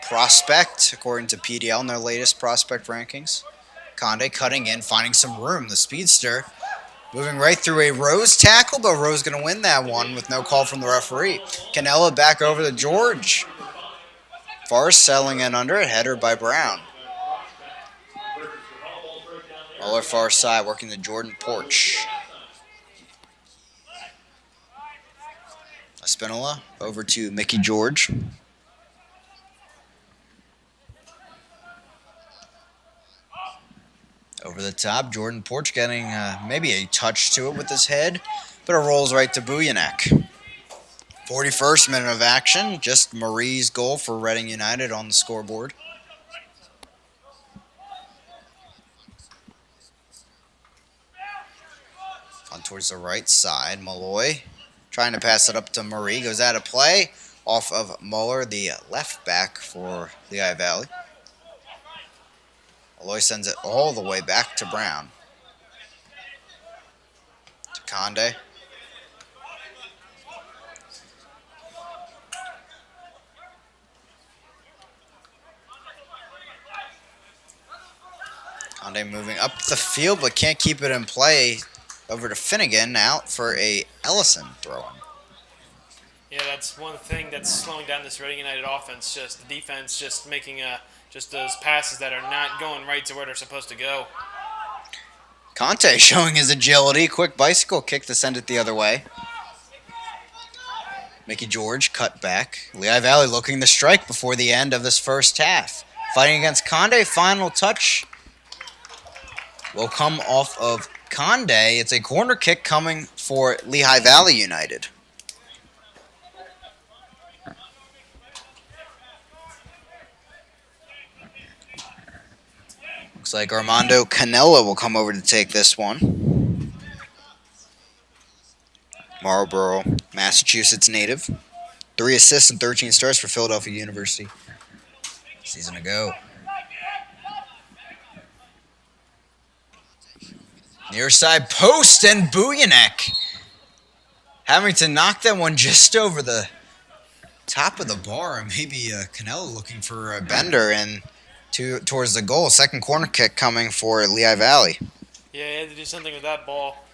prospect, according to PDL in their latest prospect rankings. Conde cutting in, finding some room. The speedster moving right through a Rose tackle, but Rose going to win that one with no call from the referee. Canella back over to George. Forrest settling in under it, header by Brown. Muller far side, working the Jordan Porch. Espinola over to Mickey George. Over the top, Jordan Porch getting maybe a touch to it with his head, but it rolls right to Buyanek. 41st minute of action, just Marie's goal for Reading United on the scoreboard. On towards the right side, Malloy trying to pass it up to Marie, goes out of play, off of Muller, the left back for Lehigh Valley. Malloy sends it all the way back to Brown. To Conde. Conde moving up the field, but can't keep it in play. Over to Finnegan, out for a Ellison throw-in. Yeah, that's one thing that's slowing down this Reading United offense. Just the defense, just making just those passes that are not going right to where they're supposed to go. Conte showing his agility. Quick bicycle kick to send it the other way. Mickey George cut back. Lehigh Valley looking to strike before the end of this first half. Fighting against Conde. Final touch will come off of Conde. It's a corner kick coming for Lehigh Valley United. Looks like Armando Canella will come over to take this one. Marlboro, Massachusetts native. 3 assists and 13 starts for Philadelphia University. Season ago. Near side post and Buyanek having to knock that one just over the top of the bar. And maybe Canella looking for a bender and towards the goal. Second corner kick coming for Lehigh Valley. Yeah, he had to do something with that ball.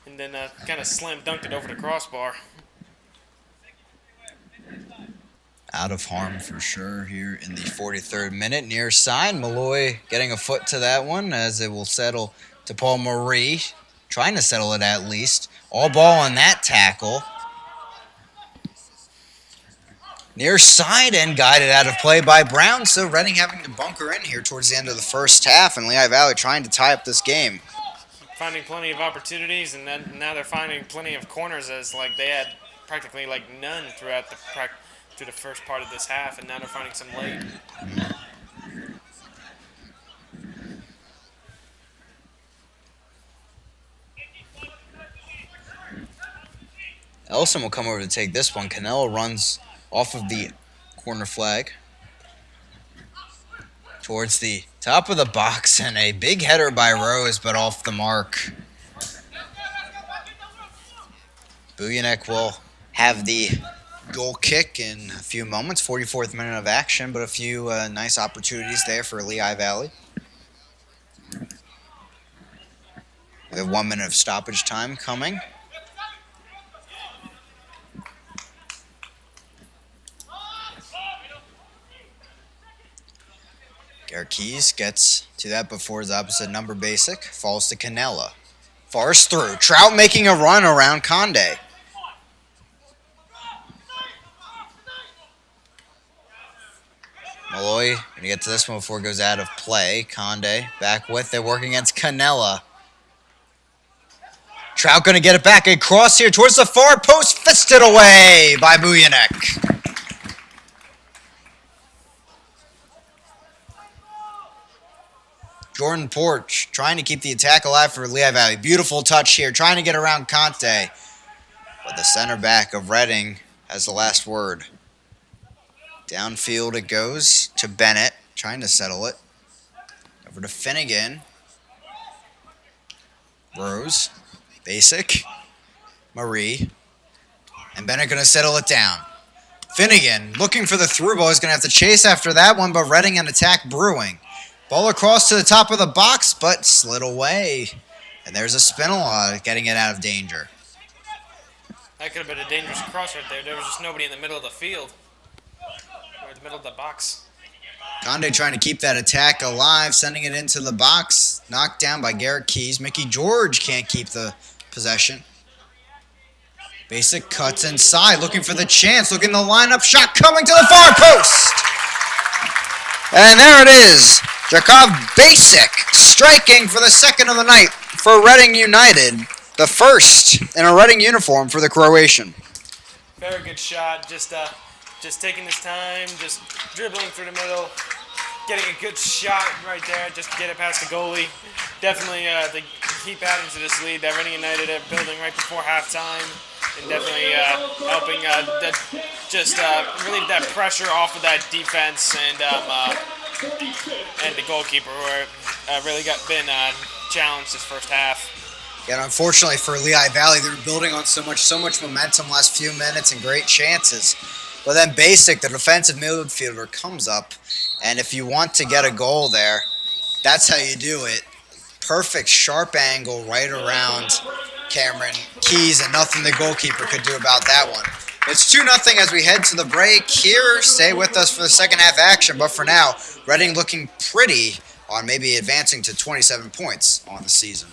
And then kind of slam dunked it over the crossbar. Out of harm for sure here in the 43rd minute. Near side, Malloy getting a foot to that one as it will settle to Paul Marie. Trying to settle it at least. All ball on that tackle. Near side and guided out of play by Brown. So Reading having to bunker in here towards the end of the first half. And Lehigh Valley trying to tie up this game. Finding plenty of opportunities, and then now they're finding plenty of corners as like they had practically like none throughout through the first part of this half, and now they're finding some late. Ellison will come over to take this one. Canella runs off of the corner flag towards the top of the box, and a big header by Rose, but off the mark. Buyanek will have the goal kick in a few moments. 44th minute of action, but a few nice opportunities there for Lehigh Valley. We have 1 minute of stoppage time coming. Garrett Keys gets to that before his opposite number basic. Falls to Canella. Fars through. Trout making a run around Conde. Malloy going to get to this one before it goes out of play. Conde back with it, working against Canella. Trout going to get it back across here towards the far post. Fisted away by Bujanek. Jordan Porch trying to keep the attack alive for Lehigh Valley. Beautiful touch here, trying to get around Conte. But the center back of Reading has the last word. Downfield it goes to Bennett, trying to settle it. Over to Finnegan. Rose. Basic. Marie. And Bennett going to settle it down. Finnegan looking for the through ball. He's going to have to chase after that one, but Reading an attack brewing. Ball across to the top of the box, but slid away. And there's a Spinola getting it out of danger. That could have been a dangerous cross right there. There was just nobody in the middle of the field. Or in the middle of the box. Conde trying to keep that attack alive, sending it into the box. Knocked down by Garrett Keys. Mickey George can't keep the possession. Basic cuts inside, looking for the chance. Looking the lineup. Shot coming to the far post. And there it is. Jakov Basic striking for the second of the night for Reading United. The first in a Reading uniform for the Croatian. Very good shot. Just taking his time, just dribbling through the middle, getting a good shot right there, just to get it past the goalie. Definitely to keep adding to this lead that Reading United are building right before halftime, and definitely helping relieve that pressure off of that defense and the goalkeeper, who really been challenged this first half. And unfortunately for Lehigh Valley, they were building on so much momentum last few minutes and great chances. But then Basic, the defensive midfielder, comes up, and if you want to get a goal there, that's how you do it. Perfect sharp angle right around Cameron Keys, and nothing the goalkeeper could do about that one. It's 2-0 as we head to the break here. Stay with us for the second half action, but for now, Reading looking pretty on maybe advancing to 27 points on the season.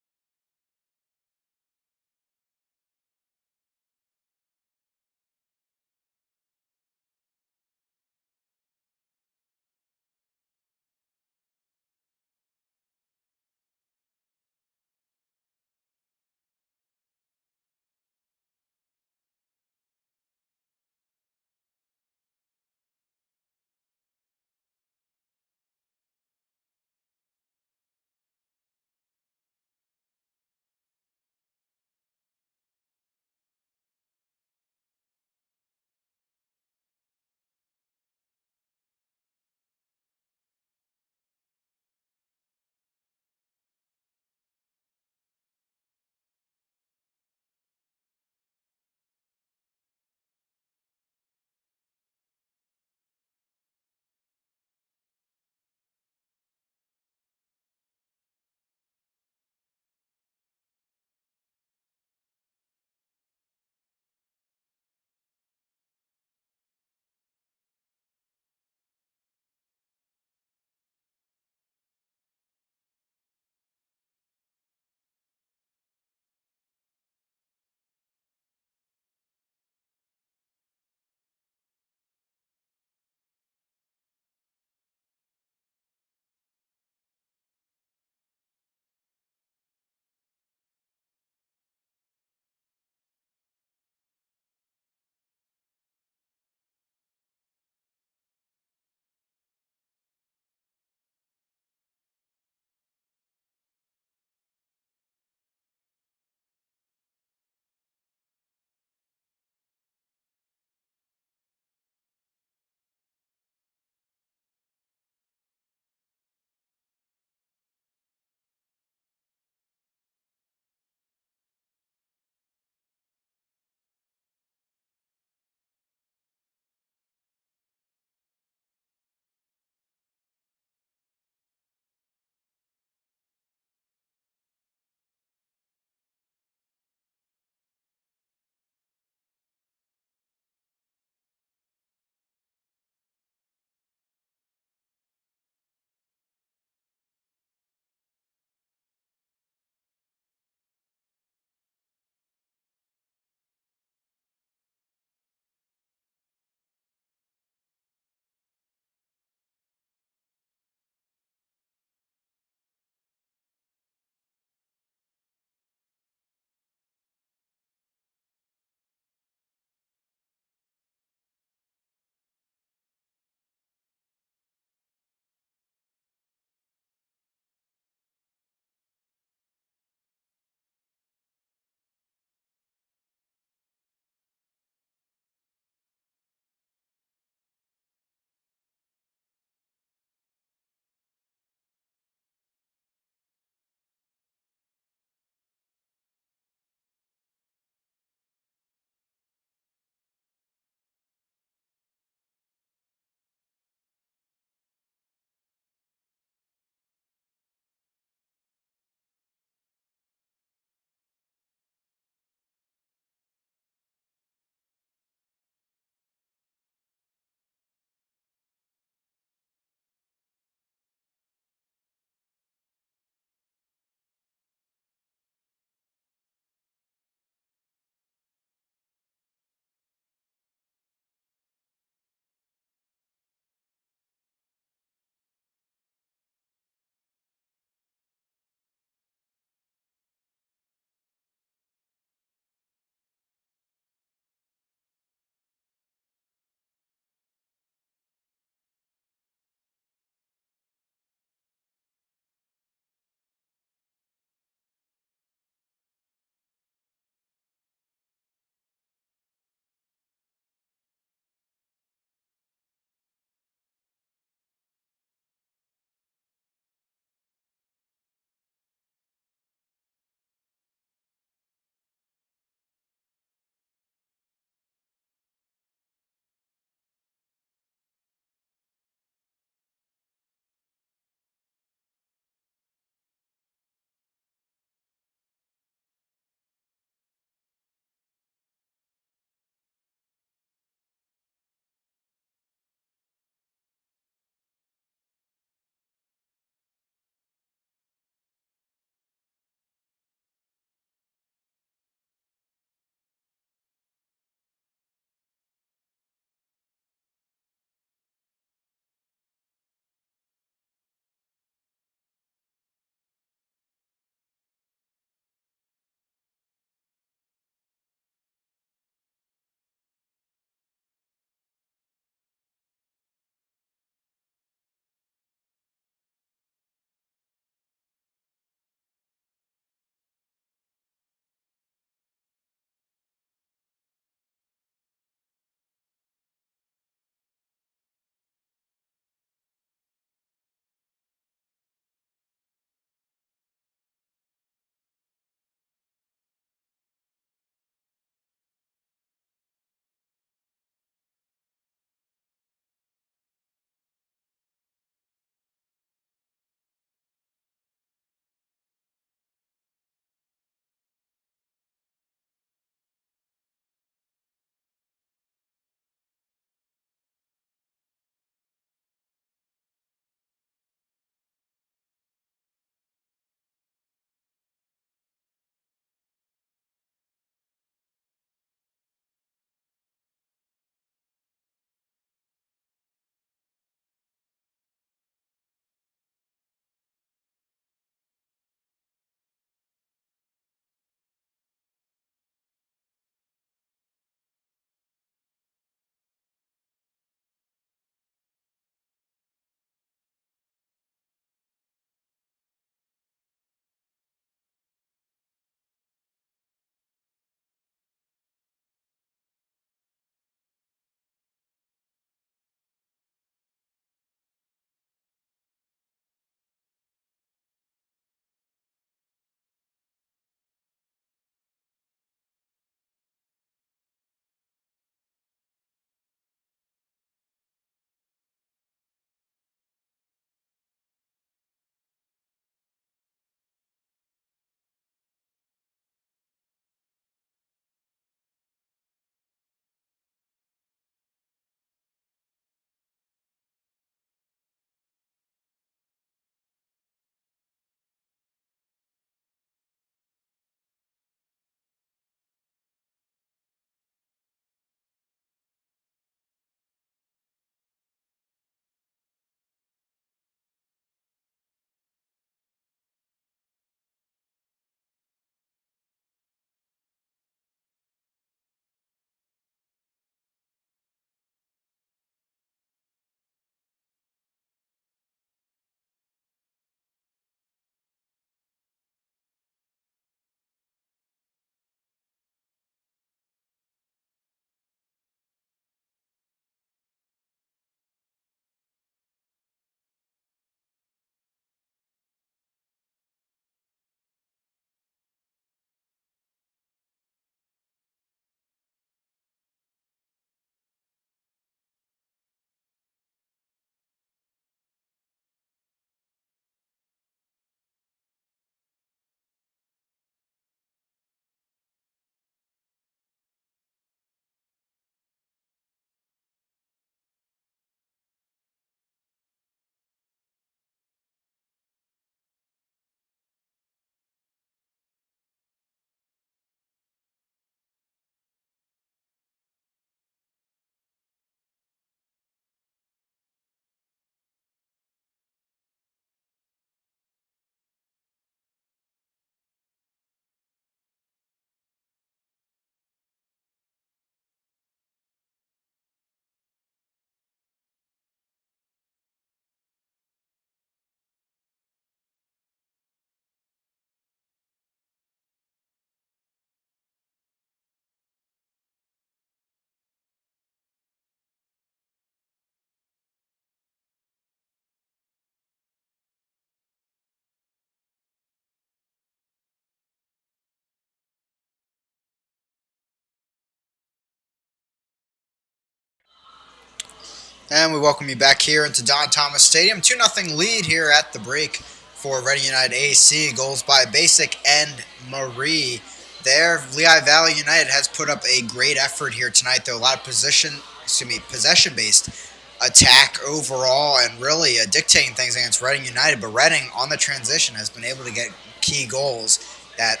And we welcome you back here into Don Thomas Stadium. 2-0 lead here at the break for Reading United AC. Goals by Basic and Marie. There, Lehigh Valley United has put up a great effort here tonight. Though a lot of possession-based attack overall, and really dictating things against Reading United. But Reading on the transition has been able to get key goals that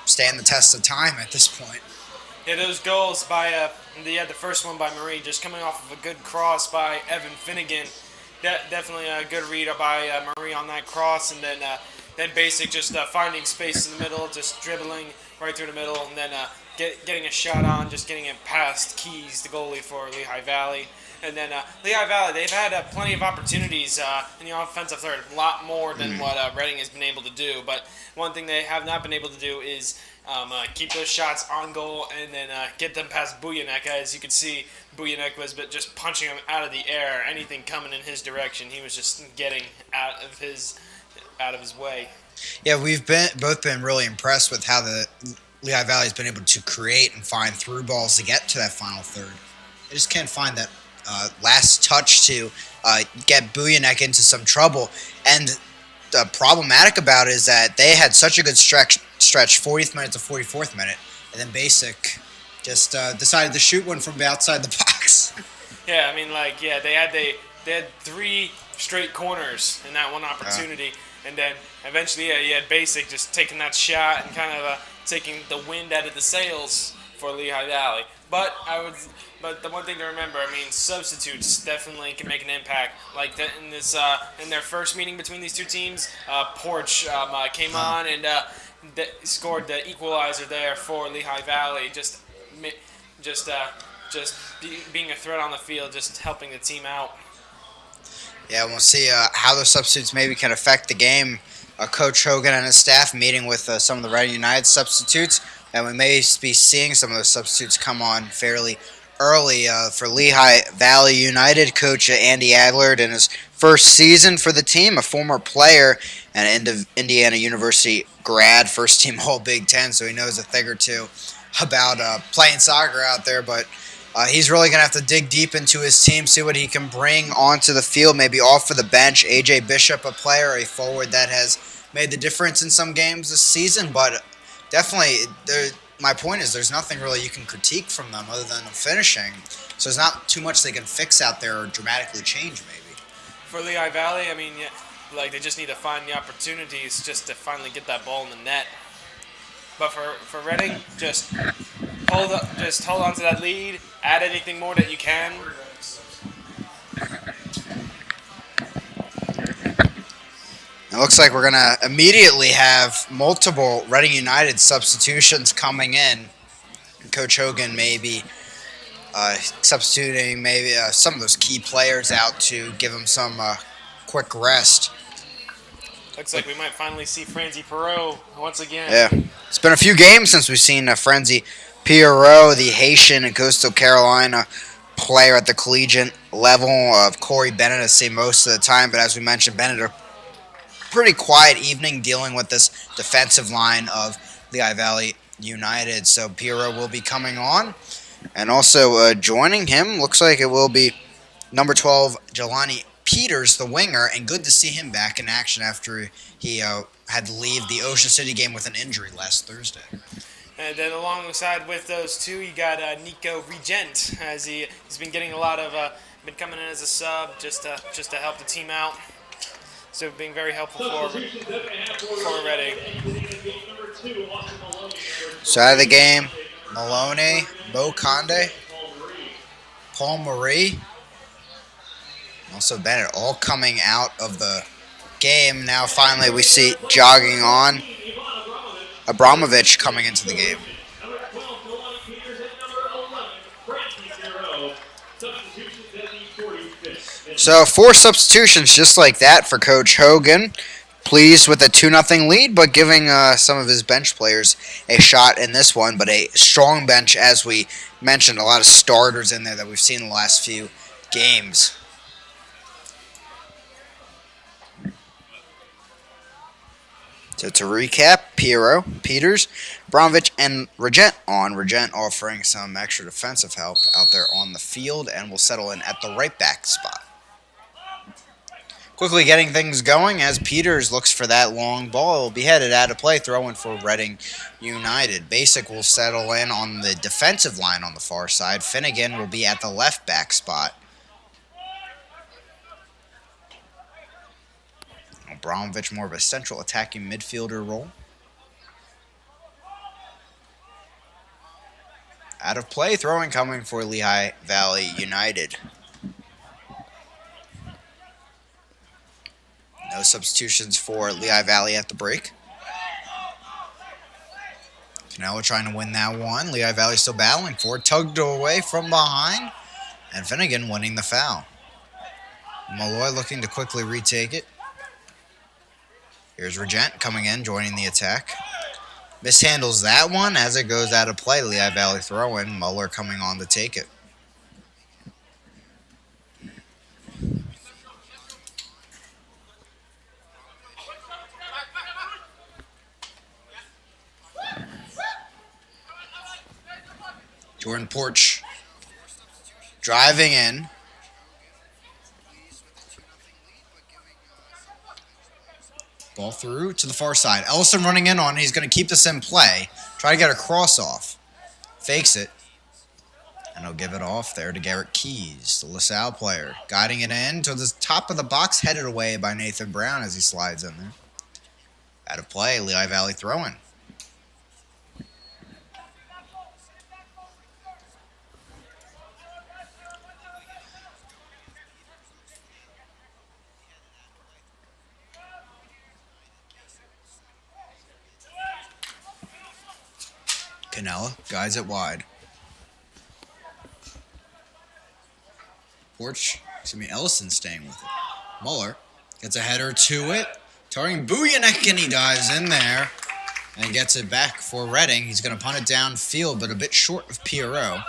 stand the test of time at this point. Yeah, those goals by the first one by Marie, just coming off of a good cross by Evan Finnegan. Definitely a good read by Marie on that cross, and then Basic just finding space in the middle, just dribbling right through the middle, and then getting a shot on, just getting it past Keys, the goalie for Lehigh Valley. And then Lehigh Valley, they've had plenty of opportunities in the offensive third, a lot more than what Reading has been able to do. But one thing they have not been able to do is keep those shots on goal and then get them past Bujanek. As you can see, Bujanek was just punching him out of the air. Anything coming in his direction, he was just getting out of his way. Yeah, we've both been really impressed with how the Lehigh Valley has been able to create and find through balls to get to that final third. They just can't find that last touch to get Bujanek into some trouble. And the problematic about it is that they had such a good stretch 40th minute to 44th minute, and then Basic just decided to shoot one from outside the box. Yeah, I mean, they had 3 straight corners in that one opportunity, and then eventually, you had Basic just taking that shot and kind of taking the wind out of the sails for Lehigh Valley. But the one thing to remember, I mean, substitutes definitely can make an impact. Like in their first meeting between these two teams, Porch came on and scored the equalizer there for Lehigh Valley. Being a threat on the field, just helping the team out. Yeah, we'll see how those substitutes maybe can affect the game. Coach Hogan and his staff meeting with some of the Reading United substitutes, and we may be seeing some of those substitutes come on fairly early. For Lehigh Valley United, Coach Andy Adlard in his first season for the team, a former player and Indiana University grad, first team All Big Ten, so he knows a thing or two about playing soccer out there, but he's really going to have to dig deep into his team, see what he can bring onto the field, maybe off of the bench. A.J. Bishop, a player, a forward that has made the difference in some games this season, but definitely my point is there's nothing really you can critique from them other than the finishing. So there's not too much they can fix out there or dramatically change maybe. For Lehigh Valley, I mean, they just need to find the opportunities just to finally get that ball in the net. But for Reading, just hold on to that lead. Add anything more that you can. It looks like we're going to immediately have multiple Reading United substitutions coming in. Coach Hogan may be substituting maybe some of those key players out to give them some quick rest. Looks like we might finally see Franzi Perot once again. Yeah. It's been a few games since we've seen Franzi Perot, the Haitian and Coastal Carolina player at the collegiate level. Corey Bennett has seen most of the time, but as we mentioned, Bennett a pretty quiet evening dealing with this defensive line of Lehigh Valley United. So Perot will be coming on. And also joining him, looks like it will be number 12, Jelani Peters, the winger, and good to see him back in action after he had to leave the Ocean City game with an injury last Thursday. And then alongside with those two, you got Nico Regent, as he's been getting a lot of been coming in as a sub just to help the team out. So being very helpful for Reading. So out of the game, Maloney, Bo Conde, Paul Marie, also Bennett, all coming out of the game. Now finally we see jogging on Abramovich coming into the game. So 4 substitutions just like that for Coach Hogan. Pleased with a 2-0 lead, but giving some of his bench players a shot in this one. But a strong bench, as we mentioned, a lot of starters in there that we've seen in the last few games. So to recap, Piero, Peters, Bromwich, and Regent on. Regent offering some extra defensive help out there on the field and will settle in at the right back spot. Quickly getting things going as Peters looks for that long ball. It will be headed out of play, throwing for Reading United. Basic will settle in on the defensive line on the far side. Finnegan will be at the left back spot. Bromwich more of a central attacking midfielder role. Out of play, throwing coming for Lehigh Valley United. No substitutions for Lehigh Valley at the break. Canelo trying to win that one. Lehigh Valley still battling for it. Tugged away from behind. And Finnegan winning the foul. Malloy looking to quickly retake it. Here's Regent coming in, joining the attack. Mishandles that one as it goes out of play. Lehigh Valley throw-in. Muller coming on to take it. Jordan Porch driving in. Ball through to the far side. Ellison running in on it. He's going to keep this in play. Try to get a cross off. Fakes it. And he'll give it off there to Garrett Keys, the LaSalle player. Guiding it in to the top of the box, headed away by Nathan Brown as he slides in there. Out of play, Lehigh Valley throwing. Canella guides it wide. Ellison staying with it. Muller gets a header to it. Targeting Bujanek, and he dives in there and gets it back for Reading. He's going to punt it downfield, but a bit short of Pierrot.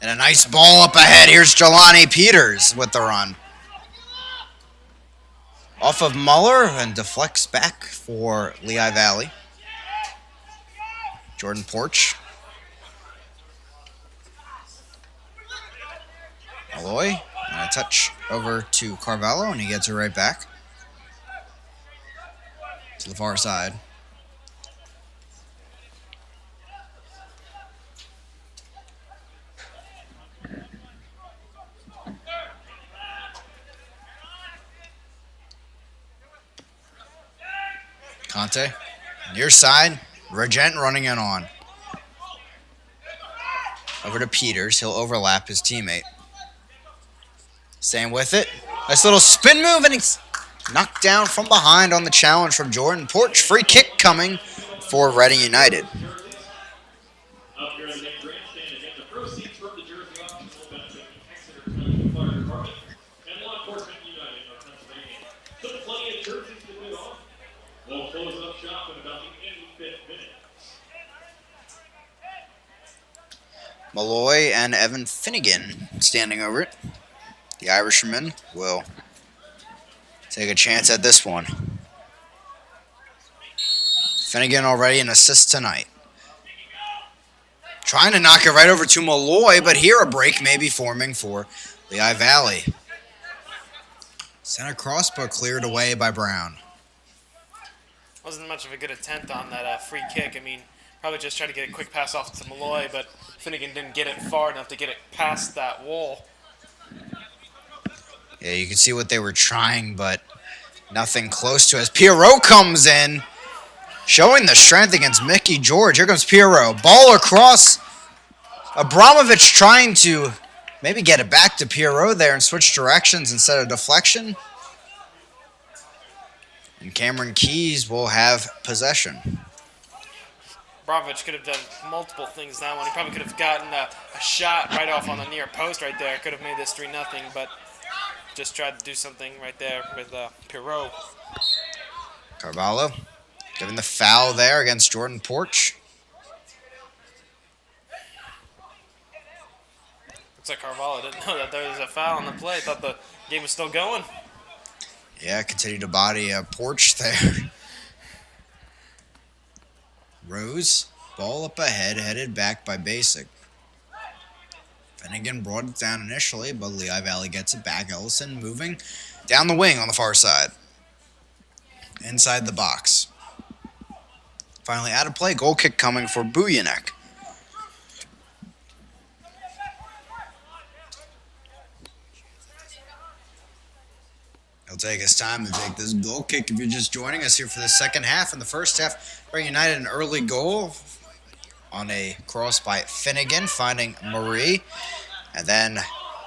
And a nice ball up ahead. Here's Jelani Peters with the run. Off of Muller and deflects back for Lehigh Valley. Jordan Porch. Malloy. And a touch over to Carvalho, and he gets it right back to the far side. Conte, near side, Regent running in on. Over to Peters, he'll overlap his teammate. Staying with it. Nice little spin move, and he's knocked down from behind on the challenge from Jordan Porch. Free kick coming for Reading United. Up here in the main grandstand, again, the proceeds from the jersey auction will benefit the Exeter County Fire Department and Law Enforcement United of Pennsylvania. So plenty of jerseys to bid on. We'll close up shop in about the 85th minute. Malloy and Evan Finnegan standing over it. The Irishman will take a chance at this one. Finnegan already an assist tonight. Trying to knock it right over to Malloy, but here a break may be forming for Lehigh Valley. Center cross, but cleared away by Brown. Wasn't much of a good attempt on that free kick. I mean, probably just tried to get a quick pass off to Malloy, but Finnegan didn't get it far enough to get it past that wall. Yeah, you can see what they were trying, but nothing close to it. As Pierrot comes in, showing the strength against Mickey George. Here comes Pierrot. Ball across. Abramovich trying to maybe get it back to Pierrot there and switch directions instead of deflection. And Cameron Keys will have possession. Abramovich could have done multiple things that one. He probably could have gotten a shot right off on the near post right there. Could have made this 3-0, but just tried to do something right there with Pierrot. Carvalho giving the foul there against Jordan Porch. Looks like Carvalho didn't know that there was a foul on the play. Thought the game was still going. Yeah, continue to body a porch there. Rose, ball up ahead, headed back by Basic. Finnegan brought it down initially, but Lehigh Valley gets it back. Ellison moving down the wing on the far side. Inside the box. Finally out of play, goal kick coming for Bujanek. He'll take his time to take this goal kick. If you're just joining us here for the second half, in the first half, Reading United an early goal on a cross by Finnegan, finding Marie. And then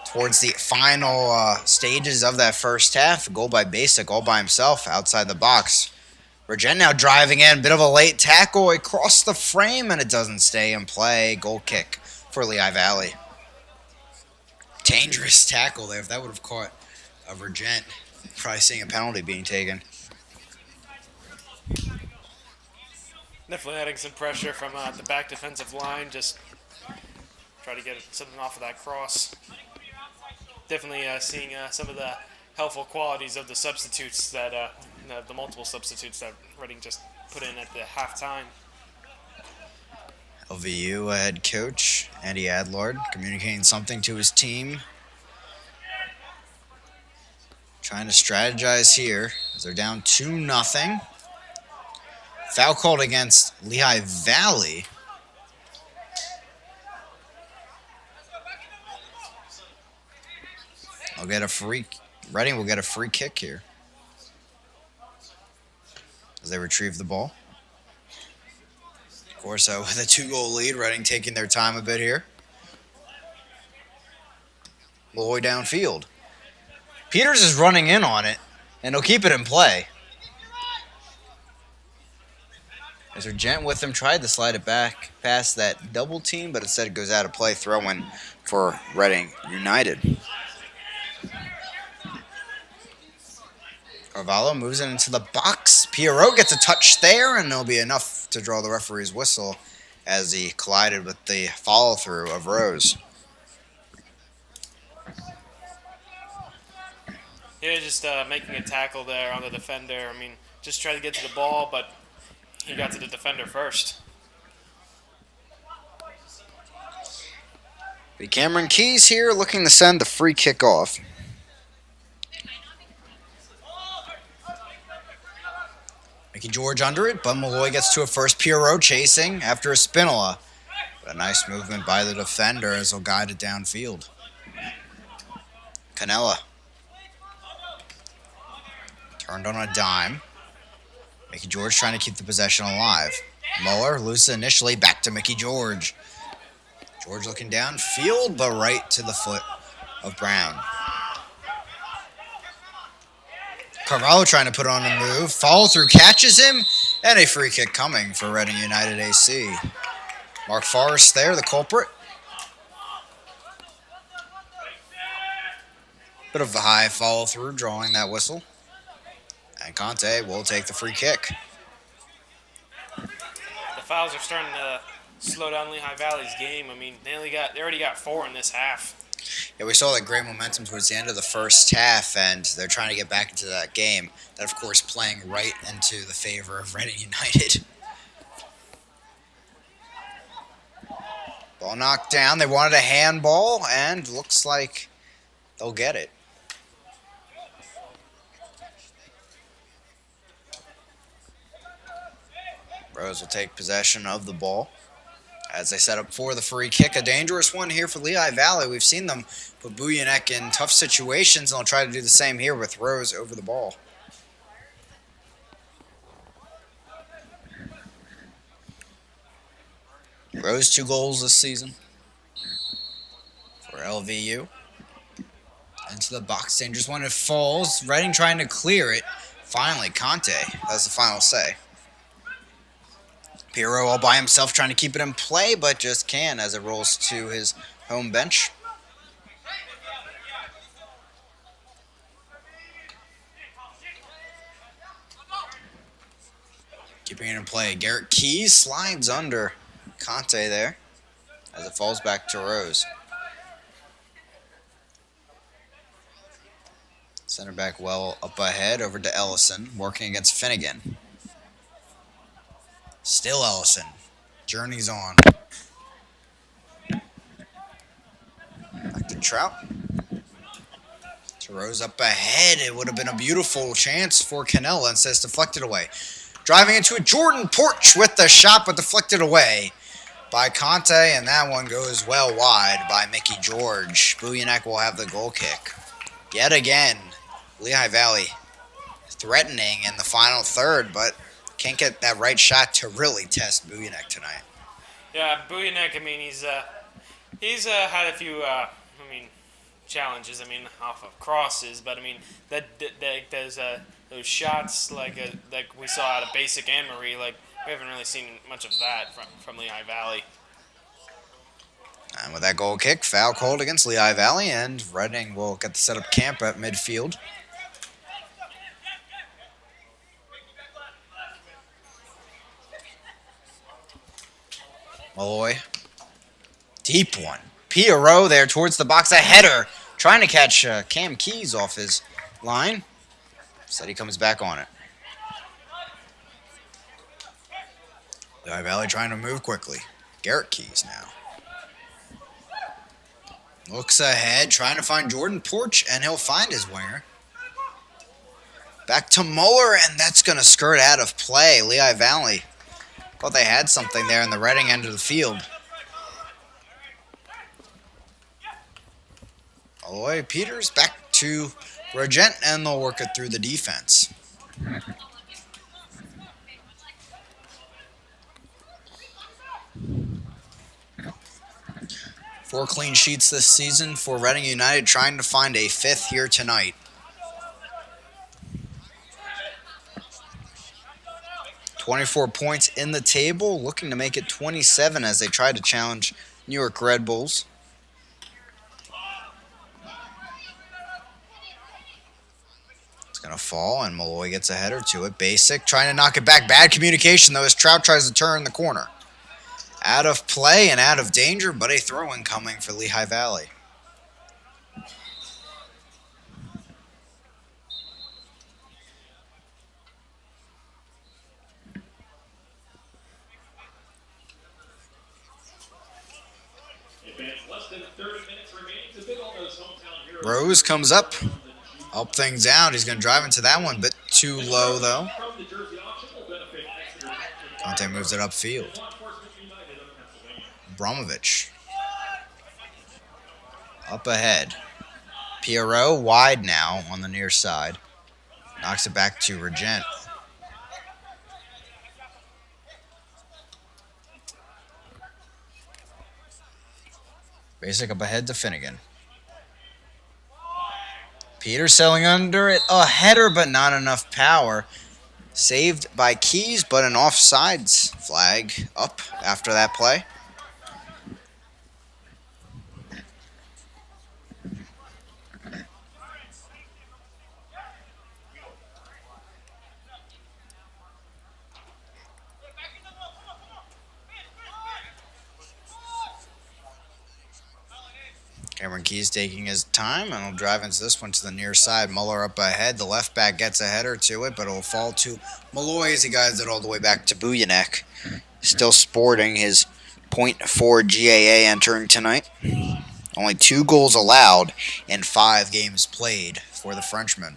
towards the final stages of that first half, a goal by Basic, all by himself outside the box. Regent now driving in, bit of a late tackle across the frame, and it doesn't stay in play. Goal kick for Lehigh Valley. Dangerous tackle there. If that would have caught Regent, probably seeing a penalty being taken. Definitely adding some pressure from the back defensive line. Just try to get something off of that cross. Definitely seeing some of the helpful qualities of the substitutes that the multiple substitutes that Reading just put in at the halftime. LVU head coach Andy Adlard communicating something to his team. Trying to strategize here as they're down 2-0. Foul called against Lehigh Valley. Reading will get a free kick here as they retrieve the ball. Of course, with a 2-goal lead, Reading taking their time a bit here. Malloy downfield. Peters is running in on it, and he'll keep it in play. As Regent with him tried to slide it back past that double team, but instead it goes out of play, throw-in for Reading United. Carvalho moves it into the box. Pierrot gets a touch there, and there'll be enough to draw the referee's whistle as he collided with the follow-through of Rose. Yeah, just making a tackle there on the defender. I mean, just try to get to the ball, but he got to the defender first. The Cameron Keys here looking to send the free kick off. Mickey George under it, but Malloy gets to it first. Pierrot chasing after a Spinola. But a nice movement by the defender as he'll guide it downfield. Canella. Turned on a dime. Mickey George trying to keep the possession alive. Muller, loose initially, back to Mickey George. George looking downfield, but right to the foot of Brown. Carvalho trying to put on a move. Follow through catches him, and a free kick coming for Reading United AC. Mark Forrest there, the culprit. Bit of a high follow through, drawing that whistle. And Conte will take the free kick. The fouls are starting to slow down Lehigh Valley's game. I mean, they already got 4 in this half. Yeah, we saw that great momentum towards the end of the first half, and they're trying to get back into that game. That, of course, playing right into the favor of Reading United. Ball knocked down. They wanted a handball, and looks like they'll get it. Rose will take possession of the ball as they set up for the free kick. A dangerous one here for Lehigh Valley. We've seen them put Bujanek in tough situations, and they'll try to do the same here with Rose over the ball. Rose 2 goals this season for LVU. Into the box, dangerous one. It falls. Reading trying to clear it. Finally, Conte has the final say. Pierrot all by himself trying to keep it in play, but just can as it rolls to his home bench. Keeping it in play. Garrett Keys slides under Conte there as it falls back to Rose. Center back well up ahead over to Ellison, working against Finnegan. Still Ellison. Journey's on. Back to Trout. To Rose up ahead. It would have been a beautiful chance for Canella. Instead, it's deflected away. Driving into it, Jordan Porch with the shot, but deflected away by Conte, and that one goes well wide by Mickey George. Buyanek will have the goal kick. Yet again, Lehigh Valley threatening in the final third, but can't get that right shot to really test Buyanek tonight. Yeah, Buyanek, I mean, he's had a few, challenges, off of crosses, but, those shots, like we saw out of Basic and Marie, we haven't really seen much of that from Lehigh Valley. And with that goal kick, foul called against Lehigh Valley, and Reading will get the setup camp at midfield. Malloy. Deep one. Pierrot there towards the box. A header. Trying to catch Cam Keys off his line. Said he comes back on it. Lehigh Valley trying to move quickly. Garrett Keys now. Looks ahead, trying to find Jordan Porch, and he'll find his winger. Back to Muller, and that's going to skirt out of play. Lehigh Valley thought they had something there in the Reading end of the field. Aloy Peters back to Regent, and they'll work it through the defense. Four clean sheets this season for Reading United, trying to find a fifth here tonight. "24 points in the table, looking to make it 27 as they try to challenge New York Red Bulls. It's going to fall, and Malloy gets a header to it. Basic trying to knock it back. Bad communication, though, as Trout tries to turn the corner. Out of play and out of danger, but a throw-in coming for Lehigh Valley. Rose comes up things out. He's going to drive into that one, but too low, though. Conte moves it upfield. Abramovich. Up ahead. Pierrot wide now on the near side. Knocks it back to Regent. Basic up ahead to Finnegan. Peters selling under it. A header, but not enough power. Saved by Keys, but an offsides flag up after that play. Cameron Keys taking his time, and he'll drive into this one to the near side. Muller up ahead. The left back gets a header to it, but it'll fall to Malloy as he guides it all the way back to Buyanek. Still sporting his .4 GAA entering tonight. Only 2 goals allowed in 5 games played for the Frenchman.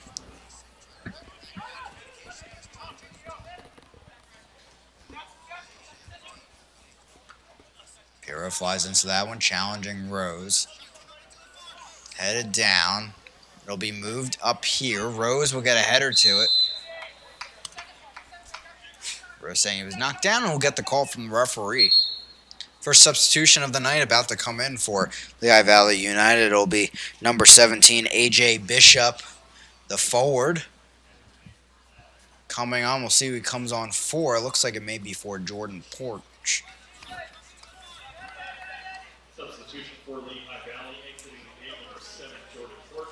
Pirro flies into that one, challenging Rose. Headed down. It'll be moved up here. Rose will get a header to it. Rose saying he was knocked down, and we'll get the call from the referee. First substitution of the night about to come in for Lehigh Valley United. It'll be number 17, A.J. Bishop, the forward. Coming on, we'll see who he comes on for. It looks like it may be for Jordan Porch. Substitution for Lehigh Valley, exiting the game, number 7, Jordan Porch.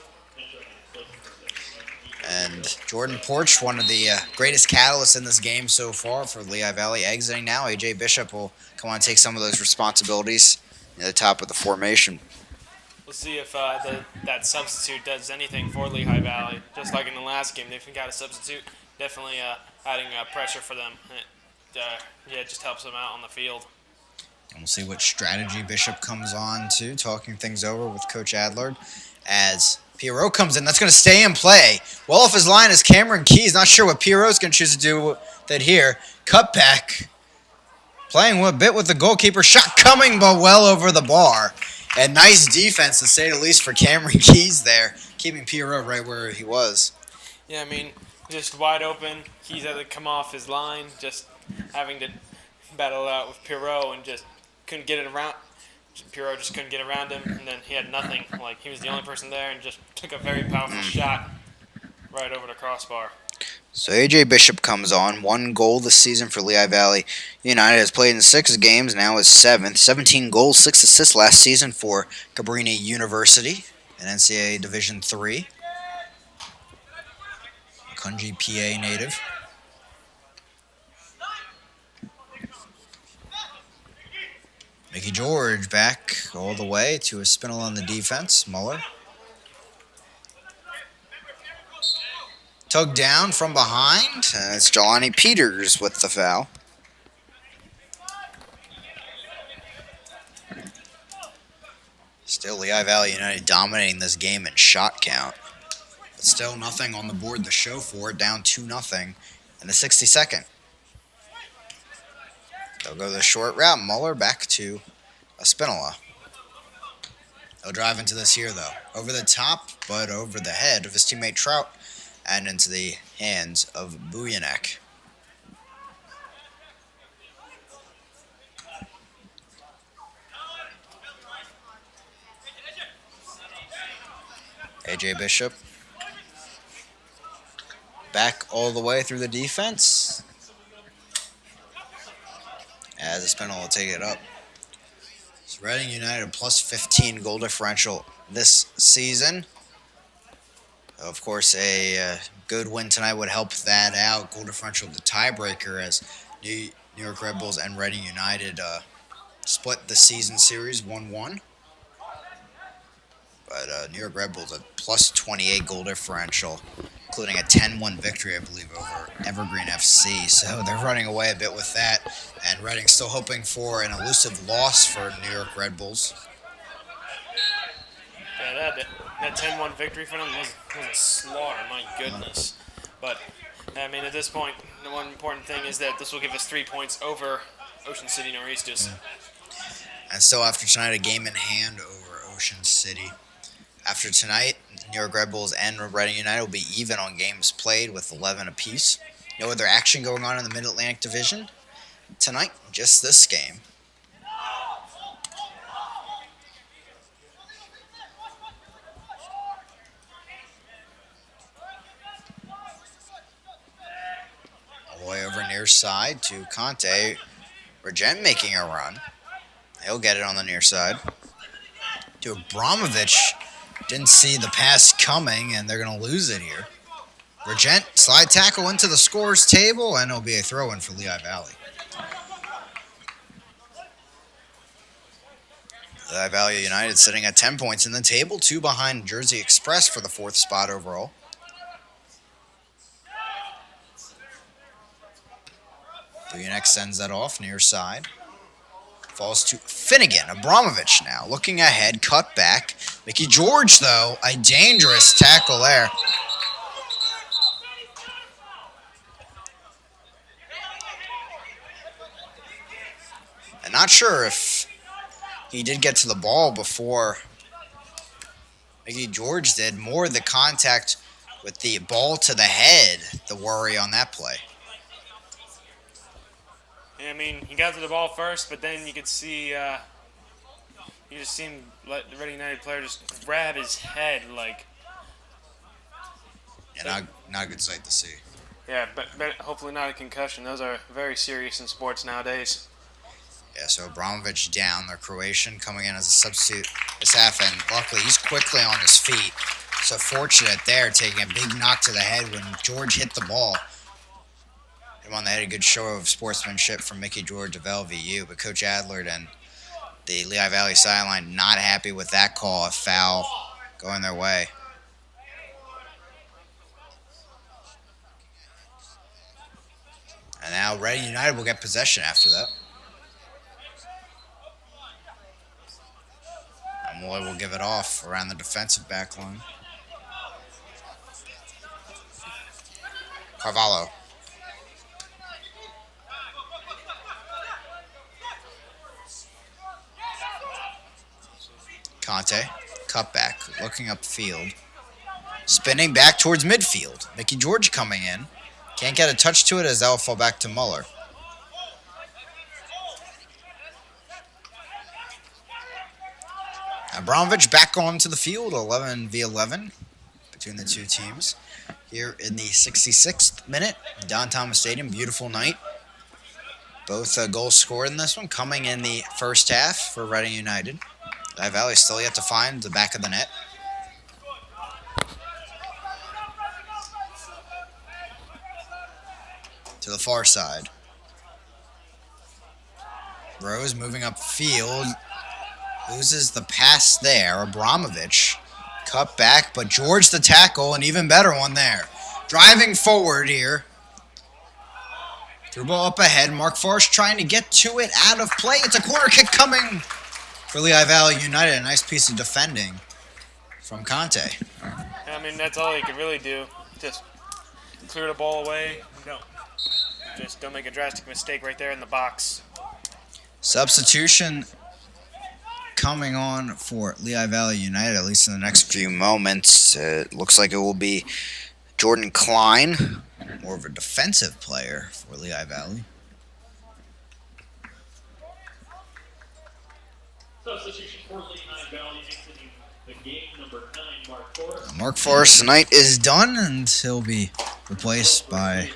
And Jordan Porch, one of the greatest catalysts in this game so far for Lehigh Valley, exiting now. A.J. Bishop will come on and take some of those responsibilities near the top of the formation. we'll see if that substitute does anything for Lehigh Valley. Just like in the last game, they've got a substitute, definitely adding pressure for them. It just helps them out on the field. And we'll see what strategy Bishop comes on to, talking things over with Coach Adler. As Pierrot comes in, that's going to stay in play. Well off his line is Cameron Keys. Not sure what Pierrot's going to choose to do with that here. Cutback. Playing a bit with the goalkeeper. Shot coming, but well over the bar. And nice defense, to say the least, for Cameron Keys there. Keeping Pierrot right where he was. Yeah, I mean, just wide open. Keys had to come off his line, just having to battle it out with Pierrot and just couldn't get it around. Pierrot just couldn't get around him, and then he had nothing. Like, he was the only person there and just took a very powerful shot right over the crossbar. So A.J. Bishop comes on. 1 goal this season for Lehigh Valley United. Has played in 6 games, now is 7th. 17 goals, 6 assists last season for Cabrini University in NCAA Division III. Kunji, PA native. Mickey George back all the way to a spinal on the defense. Muller. Tugged down from behind. It's Jelani Peters with the foul. Still Lehigh Valley United dominating this game in shot count. But still nothing on the board to show for it. Down 2-0 in the 62nd. They'll go the short route. Muller back to Espinola. They'll drive into this here, though. Over the top, but over the head of his teammate Trout. And into the hands of Bujanek. A.J. Bishop. Back all the way through the defense. As Espinola will take it up. So Reading United plus 15 goal differential this season. Of course, a good win tonight would help that out. Goal differential, the tiebreaker, as New York Red Bulls and Reading United split the season series 1-1. But New York Red Bulls a plus 28 goal differential, including a 10-1 victory, I believe, over Evergreen FC. So they're running away a bit with that. And Reading still hoping for an elusive loss for New York Red Bulls. Yeah, that 10-1 victory for them was a slaughter, my goodness. But, I mean, at this point, the one important thing is that this will give us 3 points over Ocean City Nor'easters. And still after tonight, a game in hand over Ocean City. After tonight, New York Red Bulls and Reading United will be even on games played with 11 apiece. No other action going on in the Mid-Atlantic Division tonight, just this game. All the way over near side to Conte. Regent making a run. He'll get it on the near side. To Abramovich. Didn't see the pass coming, and they're going to lose it here. Regent, slide tackle into the scorer's table, and it'll be a throw-in for Lehigh Valley. Lehigh Valley United sitting at 10 points in the table, 2 behind Jersey Express for the 4th spot overall. Bujanek sends that off near side. Falls to Finnegan. Abramovich now looking ahead, cut back. Mickey George, though, a dangerous tackle there. I'm not sure if he did get to the ball before Mickey George did. More the contact with the ball to the head, the worry on that play. I mean, he got to the ball first, but then you could see, you just seen the Reading United player just grab his head, like. Yeah, not a good sight to see. Yeah, but hopefully not a concussion. Those are very serious in sports nowadays. Yeah, so Abramovich down. They're Croatian coming in as a substitute this half, and luckily he's quickly on his feet. So fortunate there, taking a big knock to the head when George hit the ball. Him on the head, a good show of sportsmanship from Mickey George of LVU, but Coach Adler and The Lehigh Valley sideline not happy with that call, a foul going their way. And now Reading United will get possession after that. And Moy will give it off around the defensive back line. Carvalho. Conte, cutback, looking upfield. Spinning back towards midfield. Mickey George coming in. Can't get a touch to it as that will fall back to Muller. Abramovich back onto the field, 11v11 between the two teams. Here in the 66th minute, Don Thomas Stadium, beautiful night. Both goals scored in this one, coming in the first half for Reading United. Lehigh Valley still yet to find the back of the net. To the far side. Rose moving upfield. Loses the pass there. Abramovich cut back, but George the tackle, an even better one there. Driving forward here. Through ball up ahead. Mark Forrest trying to get to it out of play. It's a corner kick coming for Lehigh Valley United. A nice piece of defending from Conte. I mean, that's all he could really do. Just clear the ball away. Just don't make a drastic mistake right there in the box. Substitution coming on for Lehigh Valley United, at least in the next few moments. It looks like it will be Jordan Klein, more of a defensive player for Lehigh Valley. Substitution for Lehigh Valley exiting the game, number 9, Mark Forrest. Mark Forrest's night is done, and he'll be replaced by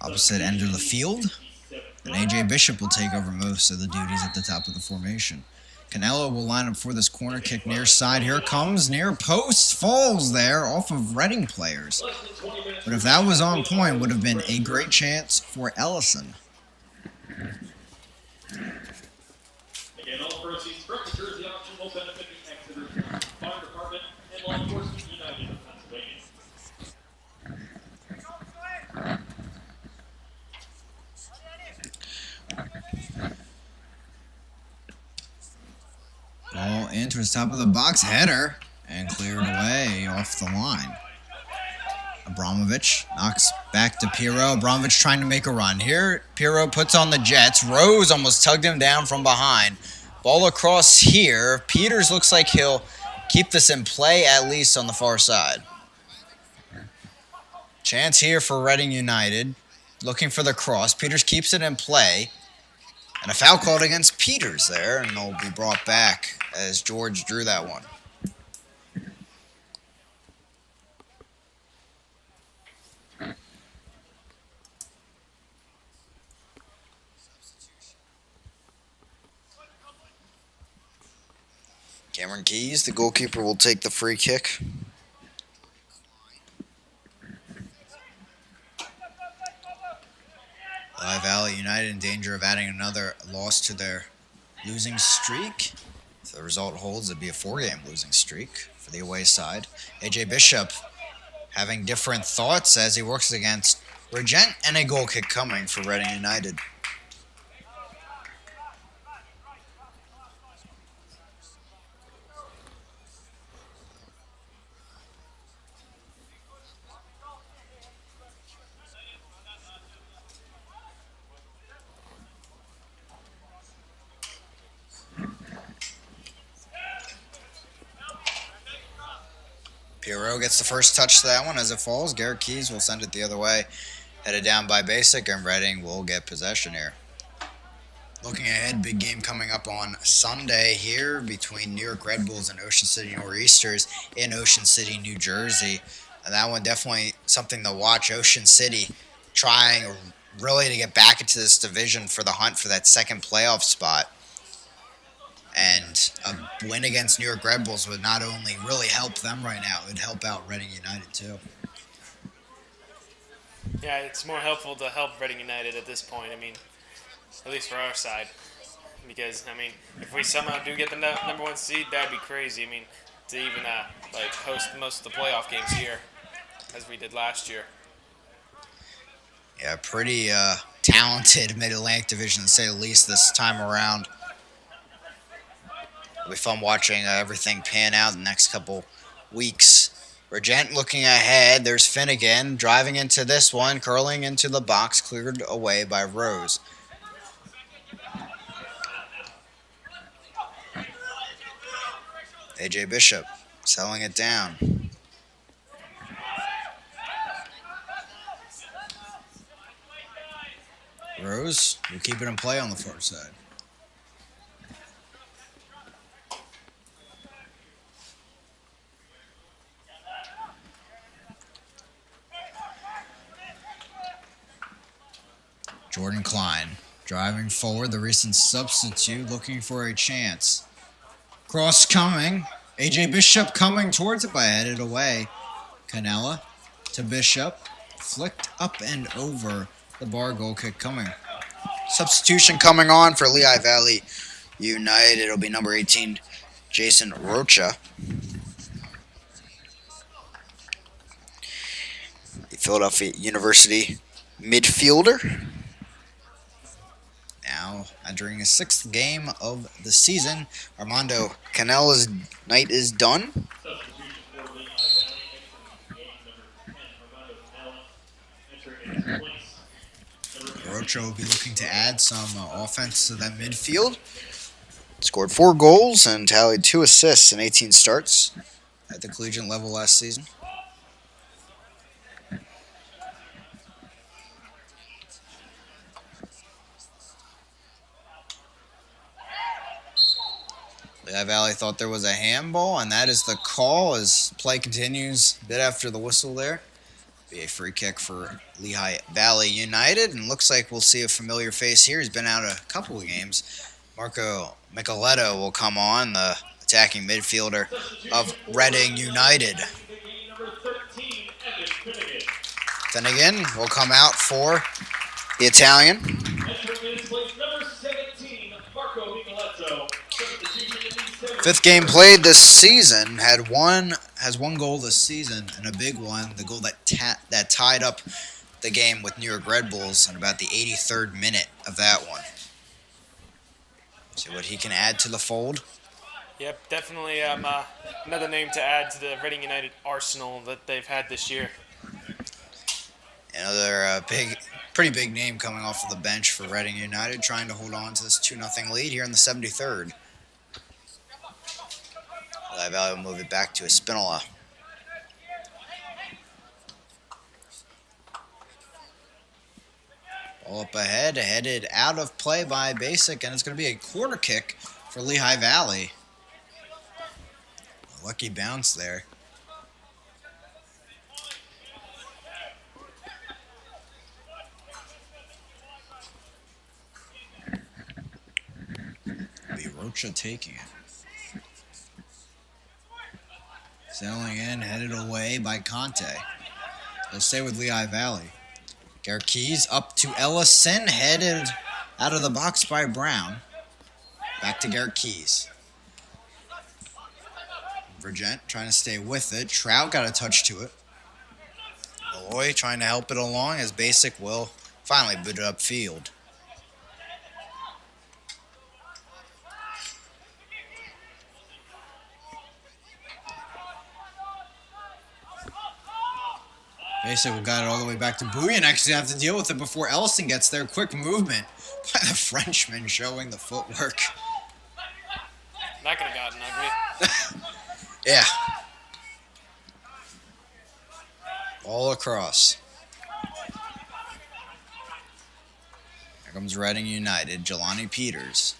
opposite end of the field. And A.J. Bishop will take over most of the duties at the top of the formation. Canelo will line up for this corner kick near side. Here comes near post. Falls there off of Reading players. But if that was on point, would have been a great chance for Ellison. Again, all proceeds from the jersey auction will benefit the Exeter Fire Department and Law Enforcement United of Pennsylvania. Ball enters top of the box, header, and cleared away off the line. Abramovich knocks back to Pirro. Abramovich trying to make a run. Here, Pirro puts on the Jets. Rose almost tugged him down from behind. Ball across here. Peters looks like he'll keep this in play, at least on the far side. Chance here for Reading United. Looking for the cross. Peters keeps it in play. And a foul called against Peters there, and they'll be brought back as George drew that one. Cameron Keys, the goalkeeper, will take the free kick. Lehigh Valley United in danger of adding another loss to their losing streak. If the result holds, it'd be a 4-game losing streak for the away side. A.J. Bishop having different thoughts as he works against Regent, and a goal kick coming for Reading United. Pirro gets the first touch to that one as it falls. Garrett Keys will send it the other way. Headed down by Basic, and Reading will get possession here. Looking ahead, big game coming up on Sunday here between New York Red Bulls and Ocean City Nor'easters in Ocean City, New Jersey. And that one definitely something to watch. Ocean City trying really to get back into this division for the hunt for that second playoff spot. And a win against New York Red Bulls would not only really help them right now, it would help out Reading United too. Yeah, it's more helpful to help Reading United at this point. I mean, at least for our side. because I mean, if we somehow do get the number one seed, that'd be crazy. I mean, to even like host most of the playoff games here, as we did last year. Yeah, pretty talented Mid-Atlantic division to say the least this time around. It'll be fun watching everything pan out the next couple weeks. Regent looking ahead. There's Finnegan driving into this one, curling into the box, cleared away by Rose. AJ Bishop selling it down. Rose will keep it in play on the far side. Jordan Klein driving forward, the recent substitute looking for a chance. Cross coming. AJ Bishop coming towards it, but headed away. Canella to Bishop. Flicked up and over. The bar goal kick coming. Substitution coming on for Lehigh Valley United. It'll be number 18, Jason Rocha. The Philadelphia University midfielder. Now entering his 6th game of the season. Armando Canella's night is done. Substitution for Lehigh Valley entering game number 10, Armando Canella entering in his place. Rocha will be looking to add some offense to that midfield. Scored 4 goals and tallied 2 assists in 18 starts at the collegiate level last season. Lehigh Valley thought there was a handball, and that is the call as play continues a bit after the whistle there. Be a free kick for Lehigh Valley United, and looks like we'll see a familiar face here. He's been out a couple of games. Marco Micheletto will come on, the attacking midfielder of Reading United. Finnegan will come out for the Italian. Entering in his place, number 17, Marco Micheletto. Fifth game played this season, has one goal this season, and a big one, the goal that tied up the game with New York Red Bulls in about the 83rd minute of that one. See what he can add to the fold. Yep, definitely another name to add to the Reading United arsenal that they've had this year. Another pretty big name coming off of the bench for Reading United, trying to hold on to this 2-0 lead here in the 73rd. Lehigh Valley will move it back to Espinola. Ball up ahead, headed out of play by Basic, and it's going to be a corner kick for Lehigh Valley. A lucky bounce there. Be Rocha taking it. Sailing in, headed away by Conte. They'll stay with Lehigh Valley. Garkey's up to Ellison, headed out of the box by Brown. Back to Garkey's. Vergent trying to stay with it. Trout got a touch to it. Malloy trying to help it along as Basic will finally boot it upfield. Basically, we got it all the way back to Bouye and actually have to deal with it before Ellison gets there. Quick movement by the Frenchman showing the footwork. That could have gotten ugly. Yeah. All across. Here comes Reading United. Jelani Peters.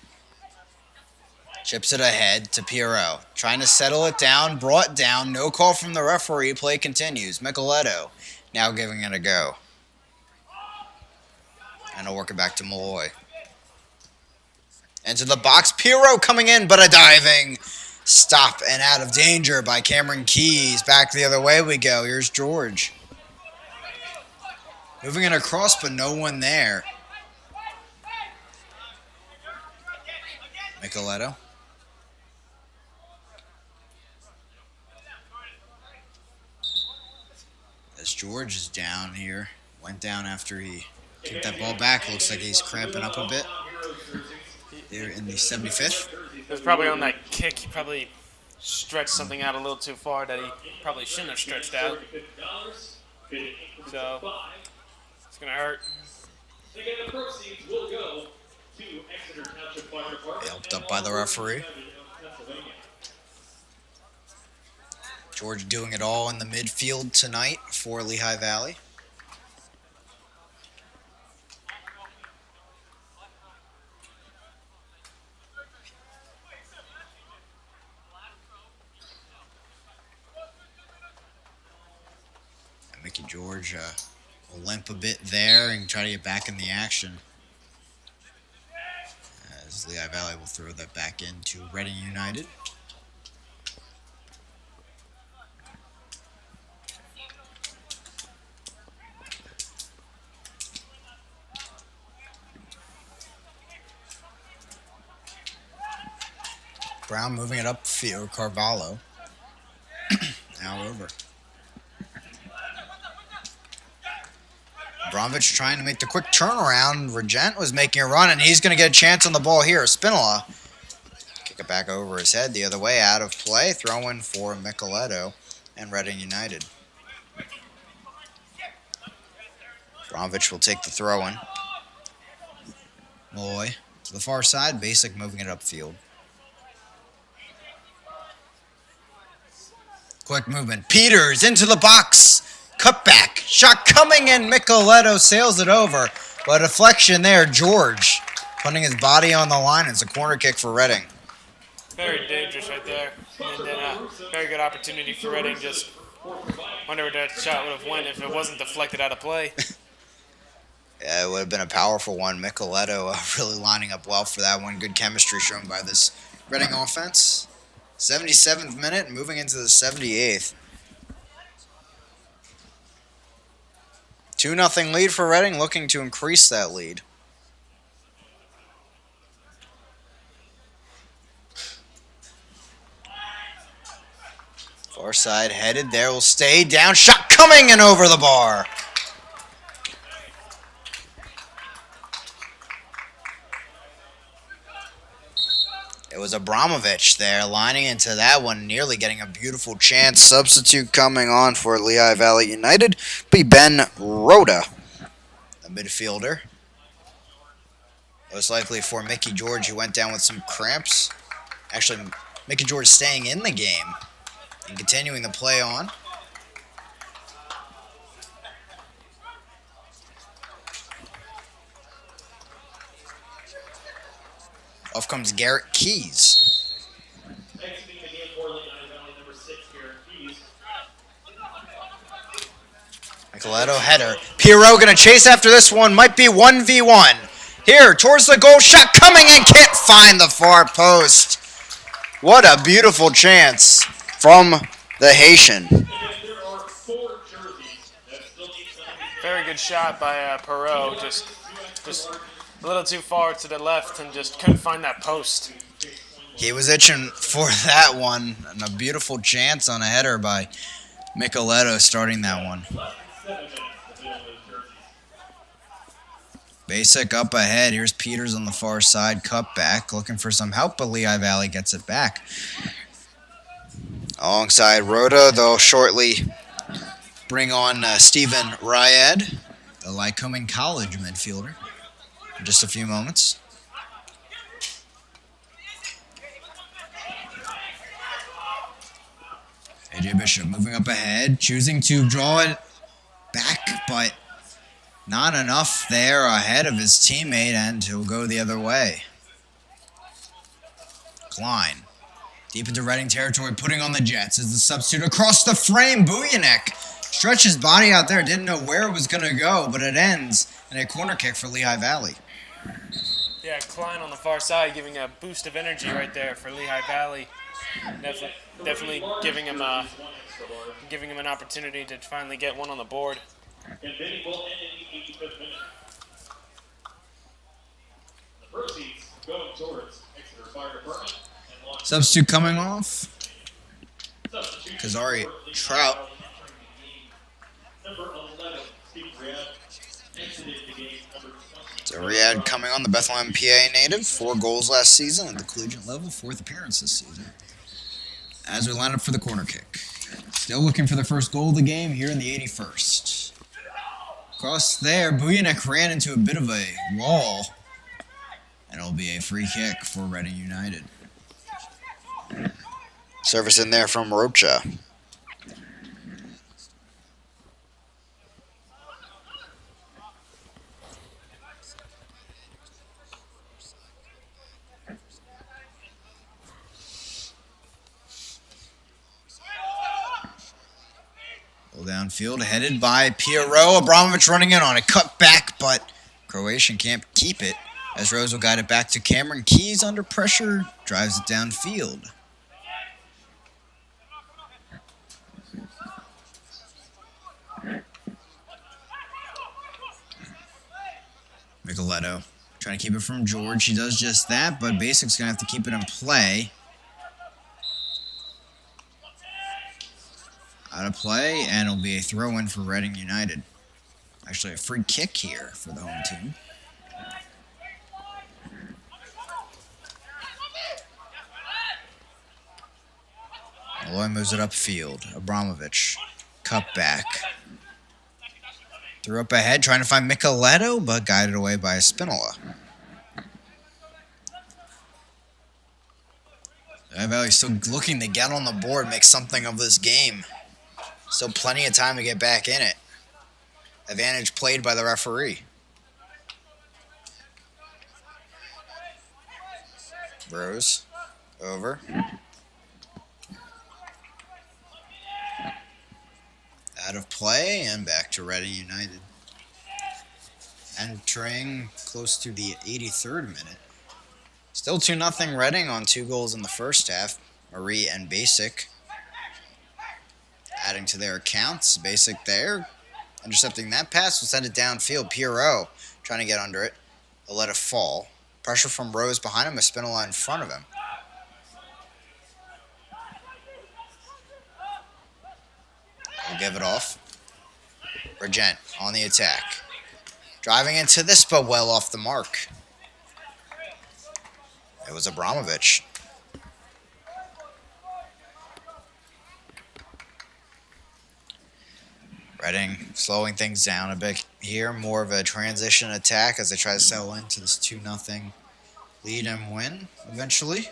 Chips it ahead to Pierrot. Trying to settle it down. Brought down. No call from the referee. Play continues. Micheletto now giving it a go. And I'll work it back to Malloy. Into the box. Pierrot coming in, but a diving stop and out of danger by Cameron Keys. Back the other way we go. Here's George. Moving it across, but no one there. Micheletto. As George is down here. Went down after he kicked that ball back. Looks like he's cramping up a bit here in the 75th. It was probably on that kick. He probably stretched something out a little too far that he probably shouldn't have stretched out. So it's gonna hurt. Again, the proceeds will go to Exeter Township Fire Department. Helped up by the referee. George doing it all in the midfield tonight for Lehigh Valley. And Mickey George will limp a bit there and try to get back in the action. As Lehigh Valley will throw that back into Reading United. Brown moving it upfield. Carvalho. Now over. Bromwich trying to make the quick turnaround. Regent was making a run, and he's going to get a chance on the ball here. Spinola. Kick it back over his head the other way. Out of play. Throw in for Micheletto and Reading United. Bromwich will take the throw in. Malloy to the far side. Basic moving it upfield. Quick movement. Peters into the box. Cutback. Shot coming in. Micheletto sails it over. But a deflection there. George putting his body on the line. It's a corner kick for Reading. Very dangerous right there. And then a very good opportunity for Reading. Just wonder where that shot would have went if it wasn't deflected out of play. Yeah, it would have been a powerful one. Micheletto really lining up well for that one. Good chemistry shown by this Reading offense. 77th minute, moving into the 78th. 2-0 lead for Reading, looking to increase that lead. Far side headed there, will stay down. Shot coming and over the bar. It was Abramovich there lining into that one, nearly getting a beautiful chance. Substitute coming on for Lehigh Valley United be Ben Rhoda, the midfielder. Most likely for Mickey George, who went down with some cramps. Actually, Mickey George staying in the game and continuing the play on. Off comes Garrett Keys. Exiting the game for Lehigh Valley, number 6, Garrett Keys. Micheletto header. Pierrot going to chase after this one. Might be 1v1. Here, towards the goal. Shot coming and can't find the far post. What a beautiful chance from the Haitian. There are 4 jerseys that still need to be Very good shot by Perot. Just a little too far to the left and just couldn't find that post. He was itching for that one. And a beautiful chance on a header by Micheletto starting that one. Basic up ahead. Here's Peters on the far side. Cut back. Looking for some help, but Lehigh Valley gets it back. Alongside Rhoda, they'll shortly bring on Stephen Ryad, the Lycoming College midfielder, in just a few moments. AJ Bishop moving up ahead, choosing to draw it back, but not enough there ahead of his teammate, and he'll go the other way. Klein, deep into Reading territory, putting on the Jets as the substitute across the frame. Bujanek stretched his body out there, didn't know where it was going to go, but it ends in a corner kick for Lehigh Valley. Yeah, Klein on the far side giving a boost of energy right there for Lehigh Valley. Definitely giving him an opportunity to finally get one on the board. And Benny will end in the 85th minute. The proceeds going towards Exeter Fire Department and law Substitute coming off. substitution. Kazari for Lehigh Trout. Valley entering the game. Number 11, Steve Riyad, exited the game. Number 20. So Riyadh coming on, the Bethlehem, PA native. 4 goals last season at the collegiate level. 4th appearance this season. As we line up for the corner kick. Still looking for the first goal of the game here in the 81st. Across there, Bujanek ran into a bit of a wall. And it'll be a free kick for Reading United. Service in there from Rocha. Pull downfield, headed by Pierrot. Abramovich running in on a cut back, but Croatian can't keep it. As Rose will guide it back to Cameron Keys under pressure. Drives it downfield. Micheletto trying to keep it from George. He does just that, but Basic's going to have to keep it in play. Out of play, and it'll be a throw-in for Reading United. Actually, a free kick here for the home team. Malloy moves it upfield. Abramovich, cut back. Threw up ahead, trying to find Micheletto, but guided away by Espinola. Lehigh Valley still looking to get on the board, make something of this game. Still plenty of time to get back in it. Advantage played by the referee. Rose, over. Out of play and back to Reading United. Entering close to the 83rd minute. Still 2-0 Reading on 2 goals in the first half. Marie and Basic adding to their accounts. Basic there. Intercepting that pass will send it downfield. Pierrot trying to get under it. They'll let it fall. Pressure from Rose behind him. Espinola in front of him. We'll give it off. Regent on the attack. Driving into this, but well off the mark. It was Abramovich. Reading slowing things down a bit here. More of a transition attack as they try to settle into this 2-0 lead and win eventually.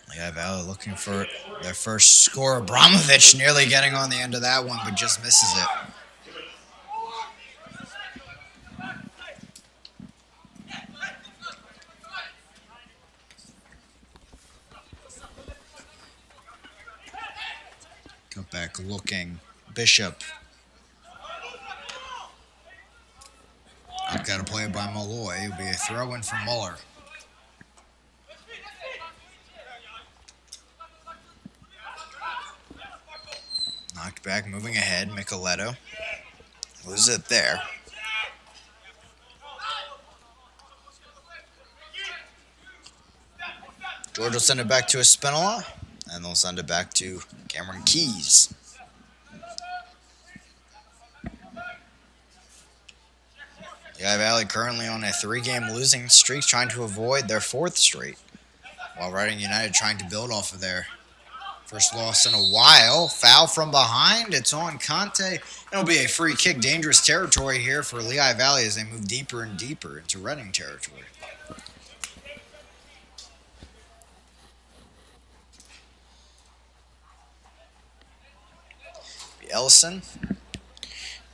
Lehigh Valley looking for their first score. Abramovich nearly getting on the end of that one, but just misses it. Cut back looking. Bishop. I've got to play it by Malloy. It'll be a throw-in for Muller. Knocked back, moving ahead. Micheletto loses it there. George will send it back to Espinola, and they'll send it back to Cameron Keys. Lehigh Valley currently on a 3-game losing streak, trying to avoid their 4th straight, while Reading United trying to build off of their first loss in a while. Foul from behind. It's on Conte. It'll be a free kick. Dangerous territory here for Lehigh Valley as they move deeper and deeper into Reading territory. Ellison.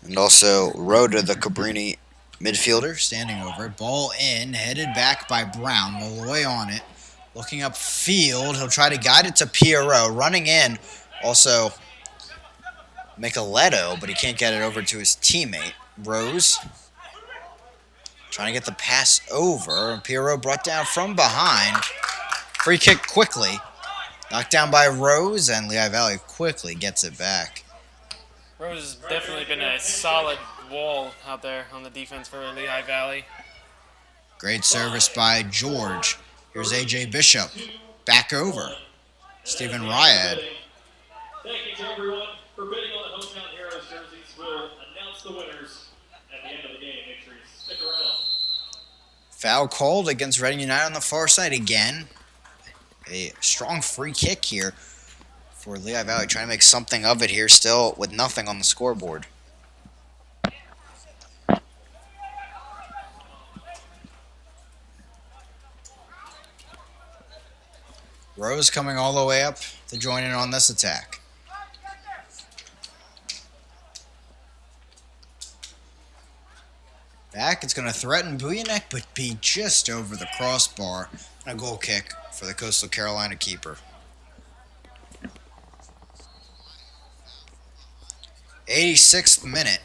And also Rhoda, the Cabrini midfielder, standing over it. Ball in. Headed back by Brown. Malloy on it. Looking upfield, he'll try to guide it to Pierrot. Running in, also Micheletto, but he can't get it over to his teammate. Rose Trying to get the pass over. Pierrot brought down from behind. Free kick quickly. Knocked down by Rose, and Lehigh Valley quickly gets it back. Rose has definitely been a solid wall out there on the defense for Lehigh Valley. Great service by George. Here's A.J. Bishop. Back over. Stephen Ryad. Thank you to everyone for bidding on the Hometown Heroes jerseys. We'll announce the winners at the end of the game. Make sure you stick around. Foul called against Reading United on the far side again. A strong free kick here for Lehigh Valley, trying to make something of it here, still with nothing on the scoreboard. Rose coming all the way up to join in on this attack. Back, it's going to threaten Buyanek, but be just over the crossbar. And a goal kick for the Coastal Carolina keeper. 86th minute.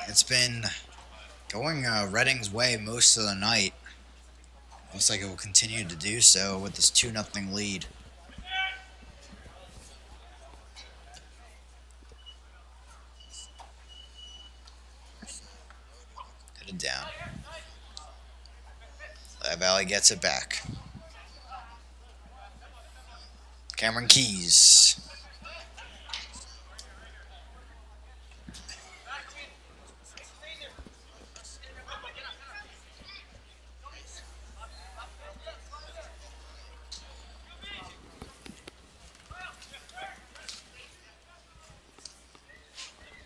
It's been going Reading's way most of the night. Looks like it will continue to do so with this 2-0 lead. Headed down. Lehigh Valley gets it back. Cameron Keys.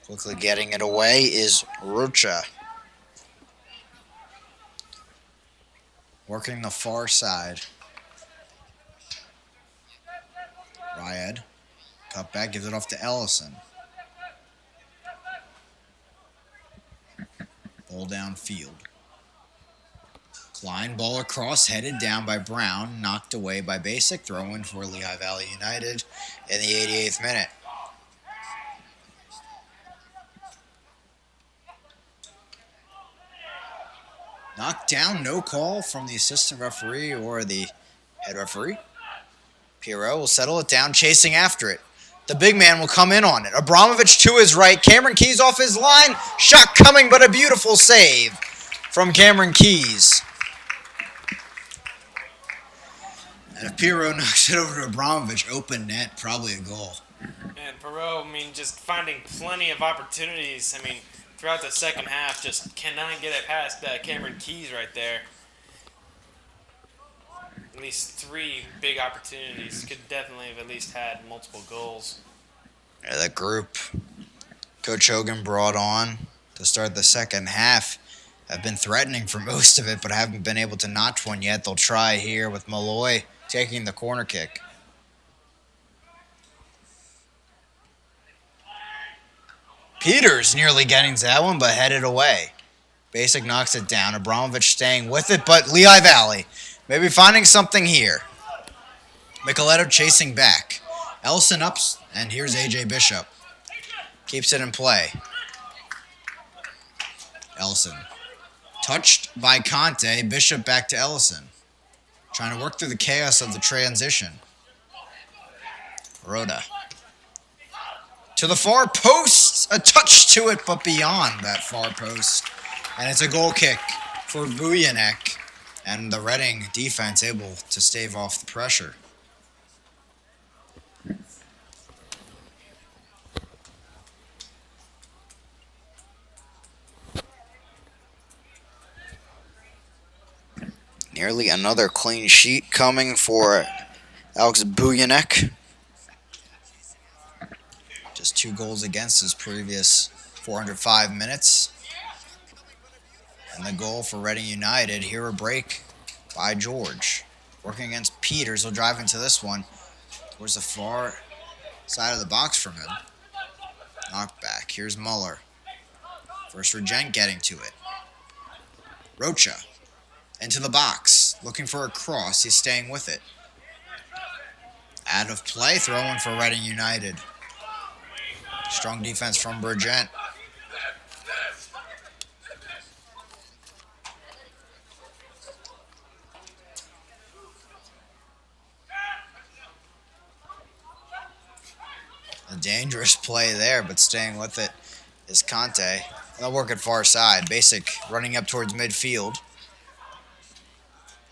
Quickly getting it away is Rocha. Working the far side. Ryad. Cut back, gives it off to Ellison. Ball downfield. Klein, ball across, headed down by Brown. Knocked away by Basic. Throw in for Lehigh Valley United in the 88th minute. Knocked down, no call from the assistant referee or the head referee. Pierrot will settle it down, chasing after it. The big man will come in on it. Abramovich to his right. Cameron Keys off his line. Shot coming, but a beautiful save from Cameron Keys. And if Pierrot knocks it over to Abramovich, open net, probably a goal. And Perot, just finding plenty of opportunities. Throughout the second half, just cannot get it past Cameron Keys right there. At least 3 big opportunities. Could definitely have at least had multiple goals. Yeah, that group Coach Hogan brought on to start the second half have been threatening for most of it, but haven't been able to notch one yet. They'll try here with Malloy taking the corner kick. Peters nearly getting to that one, but headed away. Basic knocks it down. Abramovich staying with it, but Lehigh Valley maybe finding something here. Micheletto chasing back. Ellison ups, and here's A.J. Bishop. Keeps it in play. Ellison. Touched by Conte. Bishop back to Ellison. Trying to work through the chaos of the transition. Rhoda. To the far post, a touch to it, but beyond that far post. And it's a goal kick for Buyanek, and the Reading defense able to stave off the pressure. Nearly another clean sheet coming for Alex Buyanek. Just 2 goals against his previous 405 minutes. And the goal for Reading United, here a break by George. Working against Peters, he'll drive into this one towards the far side of the box from him. Knocked back, here's Muller. First Regent getting to it. Rocha into the box, looking for a cross, he's staying with it. Out of play, throw-in for Reading United. Strong defense from Burgent. A dangerous play there, but staying with it is Conte. And they'll work it far side. Basic running up towards midfield.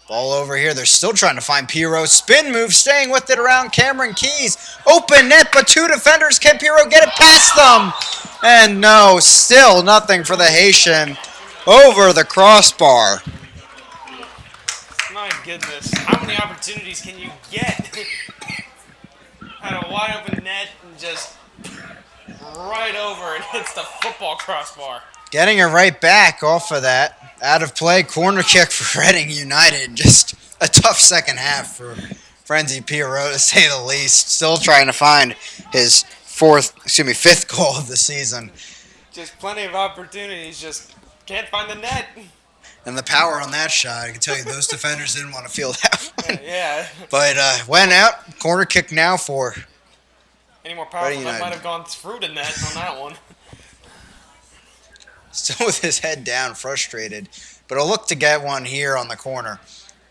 Ball over here. They're still trying to find Pirro. Spin move, staying with it around Cameron Keys. Open net, but two defenders. Can Pirro get it past them? And no, still nothing for the Haitian over the crossbar. My goodness, how many opportunities can you get? Had a wide open net and just right over and hits the football crossbar. Getting it right back off of that. Out of play, corner kick for Reading United. Just a tough second half for Frenzy Pirro, to say the least. Still trying to find his fifth goal of the season. Just plenty of opportunities, just can't find the net. And the power on that shot, I can tell you those defenders didn't want to feel that one. Yeah. But went out. Corner kick now for Any more powerful, Reading that United. might have gone through the net on that one. still with his head down, frustrated. But he'll look to get one here on the corner.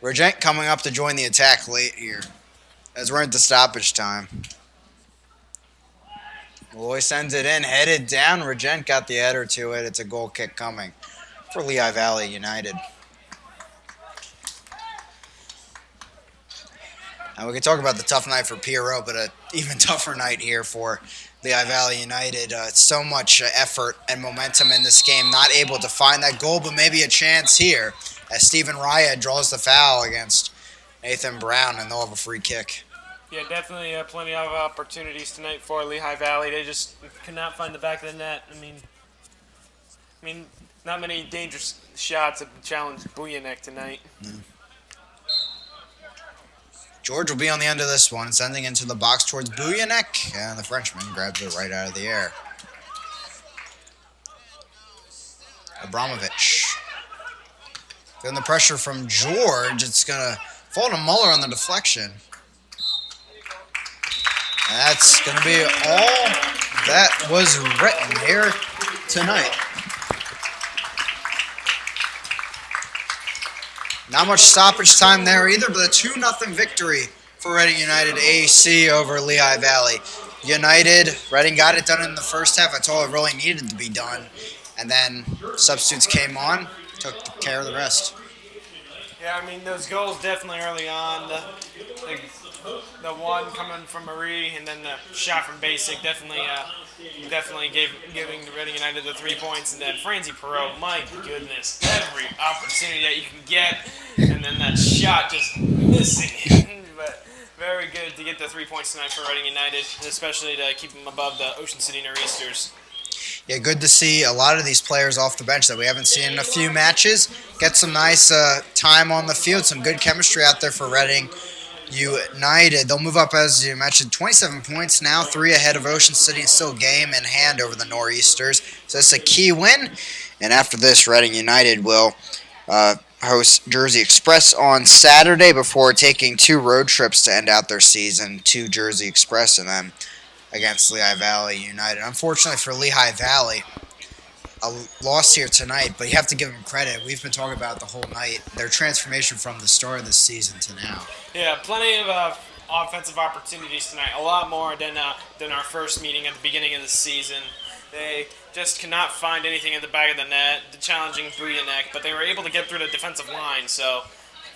Regent coming up to join the attack late here, as we're into stoppage time. Malloy sends it in, headed down. Regent got the header to it. It's a goal kick coming for Lehigh Valley United. And we can talk about the tough night for Pirro, but an even tougher night here for Lehigh Valley United. So much effort and momentum in this game. Not able to find that goal, but maybe a chance here as Stephen Raya draws the foul against Nathan Brown, and they'll have a free kick. Yeah, definitely plenty of opportunities tonight for Lehigh Valley. They just could not find the back of the net. I mean, not many dangerous shots have challenged Buyanek tonight. George will be on the end of this one, sending into the box towards Buyanek, and the Frenchman grabs it right out of the air. Abramovich. Feeling the pressure from George. It's going to fall to Muller on the deflection. And that's going to be all that was written here tonight. Not much stoppage time there either, but a 2-0 victory for Reading United AC over Lehigh Valley United. Reading got it done in the first half. That's all it really needed to be done. And then substitutes came on, took care of the rest. Yeah, I mean, those goals definitely early on. The one coming from Marie and then the shot from Basic definitely giving Reading United the 3 points. And then Franzi Perot, my goodness, every opportunity that you can get. And then that shot just missing. But very good to get the 3 points tonight for Reading United, and especially to keep them above the Ocean City Nor'easters. Yeah, good to see a lot of these players off the bench that we haven't seen in a few matches get some nice time on the field, some good chemistry out there for Reading United. They'll move up, as you mentioned, 27 points now, 3 ahead of Ocean City, and still game in hand over the Nor'easters. So it's a key win. And after this, Reading United will host Jersey Express on Saturday before taking 2 road trips to end out their season to Jersey Express and then against Lehigh Valley United. Unfortunately for Lehigh Valley, a loss here tonight, but you have to give them credit. We've been talking about it the whole night. Their transformation from the start of the season to now. Yeah, plenty of offensive opportunities tonight. A lot more than our first meeting at the beginning of the season. They just cannot find anything in the back of the net, challenging Buyanek, but they were able to get through the defensive line, so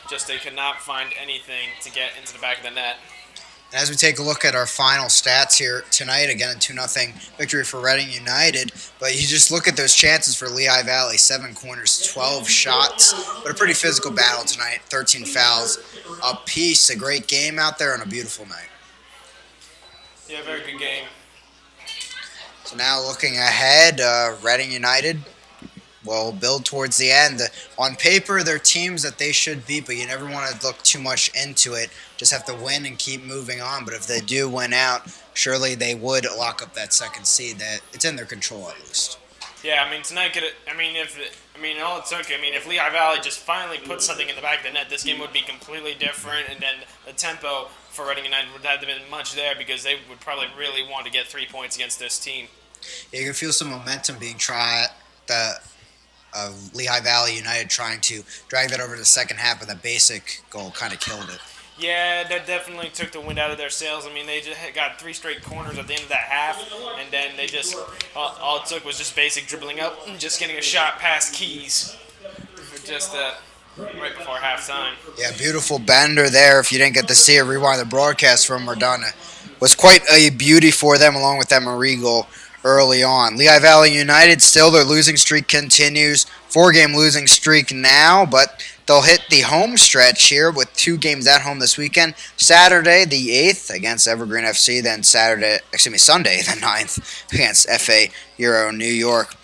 just they could not find anything to get into the back of the net. And as we take a look at our final stats here tonight, again, a 2-0 victory for Reading United. But you just look at those chances for Lehigh Valley, 7 corners, 12 shots. But a pretty physical battle tonight, 13 fouls apiece. A great game out there and a beautiful night. Yeah, very good game. So now looking ahead, Reading United will build towards the end. On paper, they're teams that they should beat, but you never want to look too much into it. Just have to win and keep moving on. But if they do win out, surely they would lock up that second seed. That it's in their control at least. Yeah, I mean tonight all it took. If Lehigh Valley just finally put something in the back of the net, this game would be completely different, and then the tempo for Reading United would have been much there because they would probably really want to get 3 points against this team. Yeah, you can feel some momentum being tried. Lehigh Valley United trying to drag that over to the second half, but the Basic goal kind of killed it. Yeah, that definitely took the wind out of their sails. I mean, they just got 3 straight corners at the end of that half, and then they just all it took was just basic dribbling up and just getting a shot past Keys for just right before halftime. Yeah, beautiful bender there. If you didn't get to see it, rewind the broadcast from Mardana. Was quite a beauty for them, along with that Marie goal early on. Lehigh Valley United, still their losing streak continues. 4-game losing streak now, but they'll hit the home stretch here with 2 games at home this weekend. Saturday, the 8th, against Evergreen FC, then Sunday, the 9th, against FA Euro New York.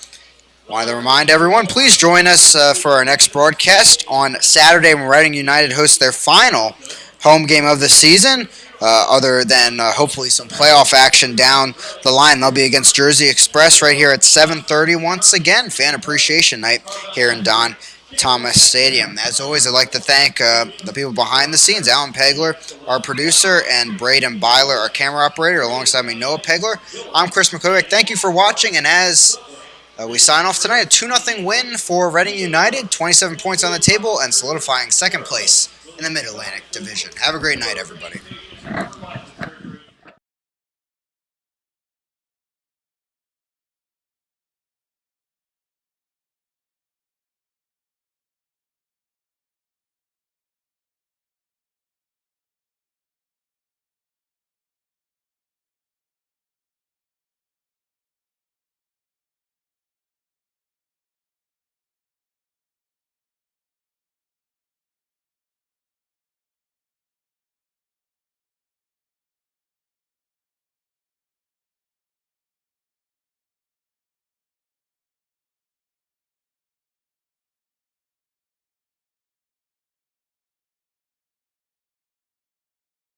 Wanted to remind everyone, please join us for our next broadcast on Saturday when Reading United hosts their final home game of the season. Other than hopefully some playoff action down the line, they'll be against Jersey Express right here at 7:30. Once again, fan appreciation night here in Don Thomas Stadium. As always, I'd like to thank the people behind the scenes, Alan Pegler, our producer, and Braden Byler, our camera operator, alongside me, Noah Pegler. I'm Chris McCormick. Thank you for watching, and as we sign off tonight, a 2-0 win for Reading United, 27 points on the table, and solidifying second place in the Mid-Atlantic Division. Have a great night, everybody.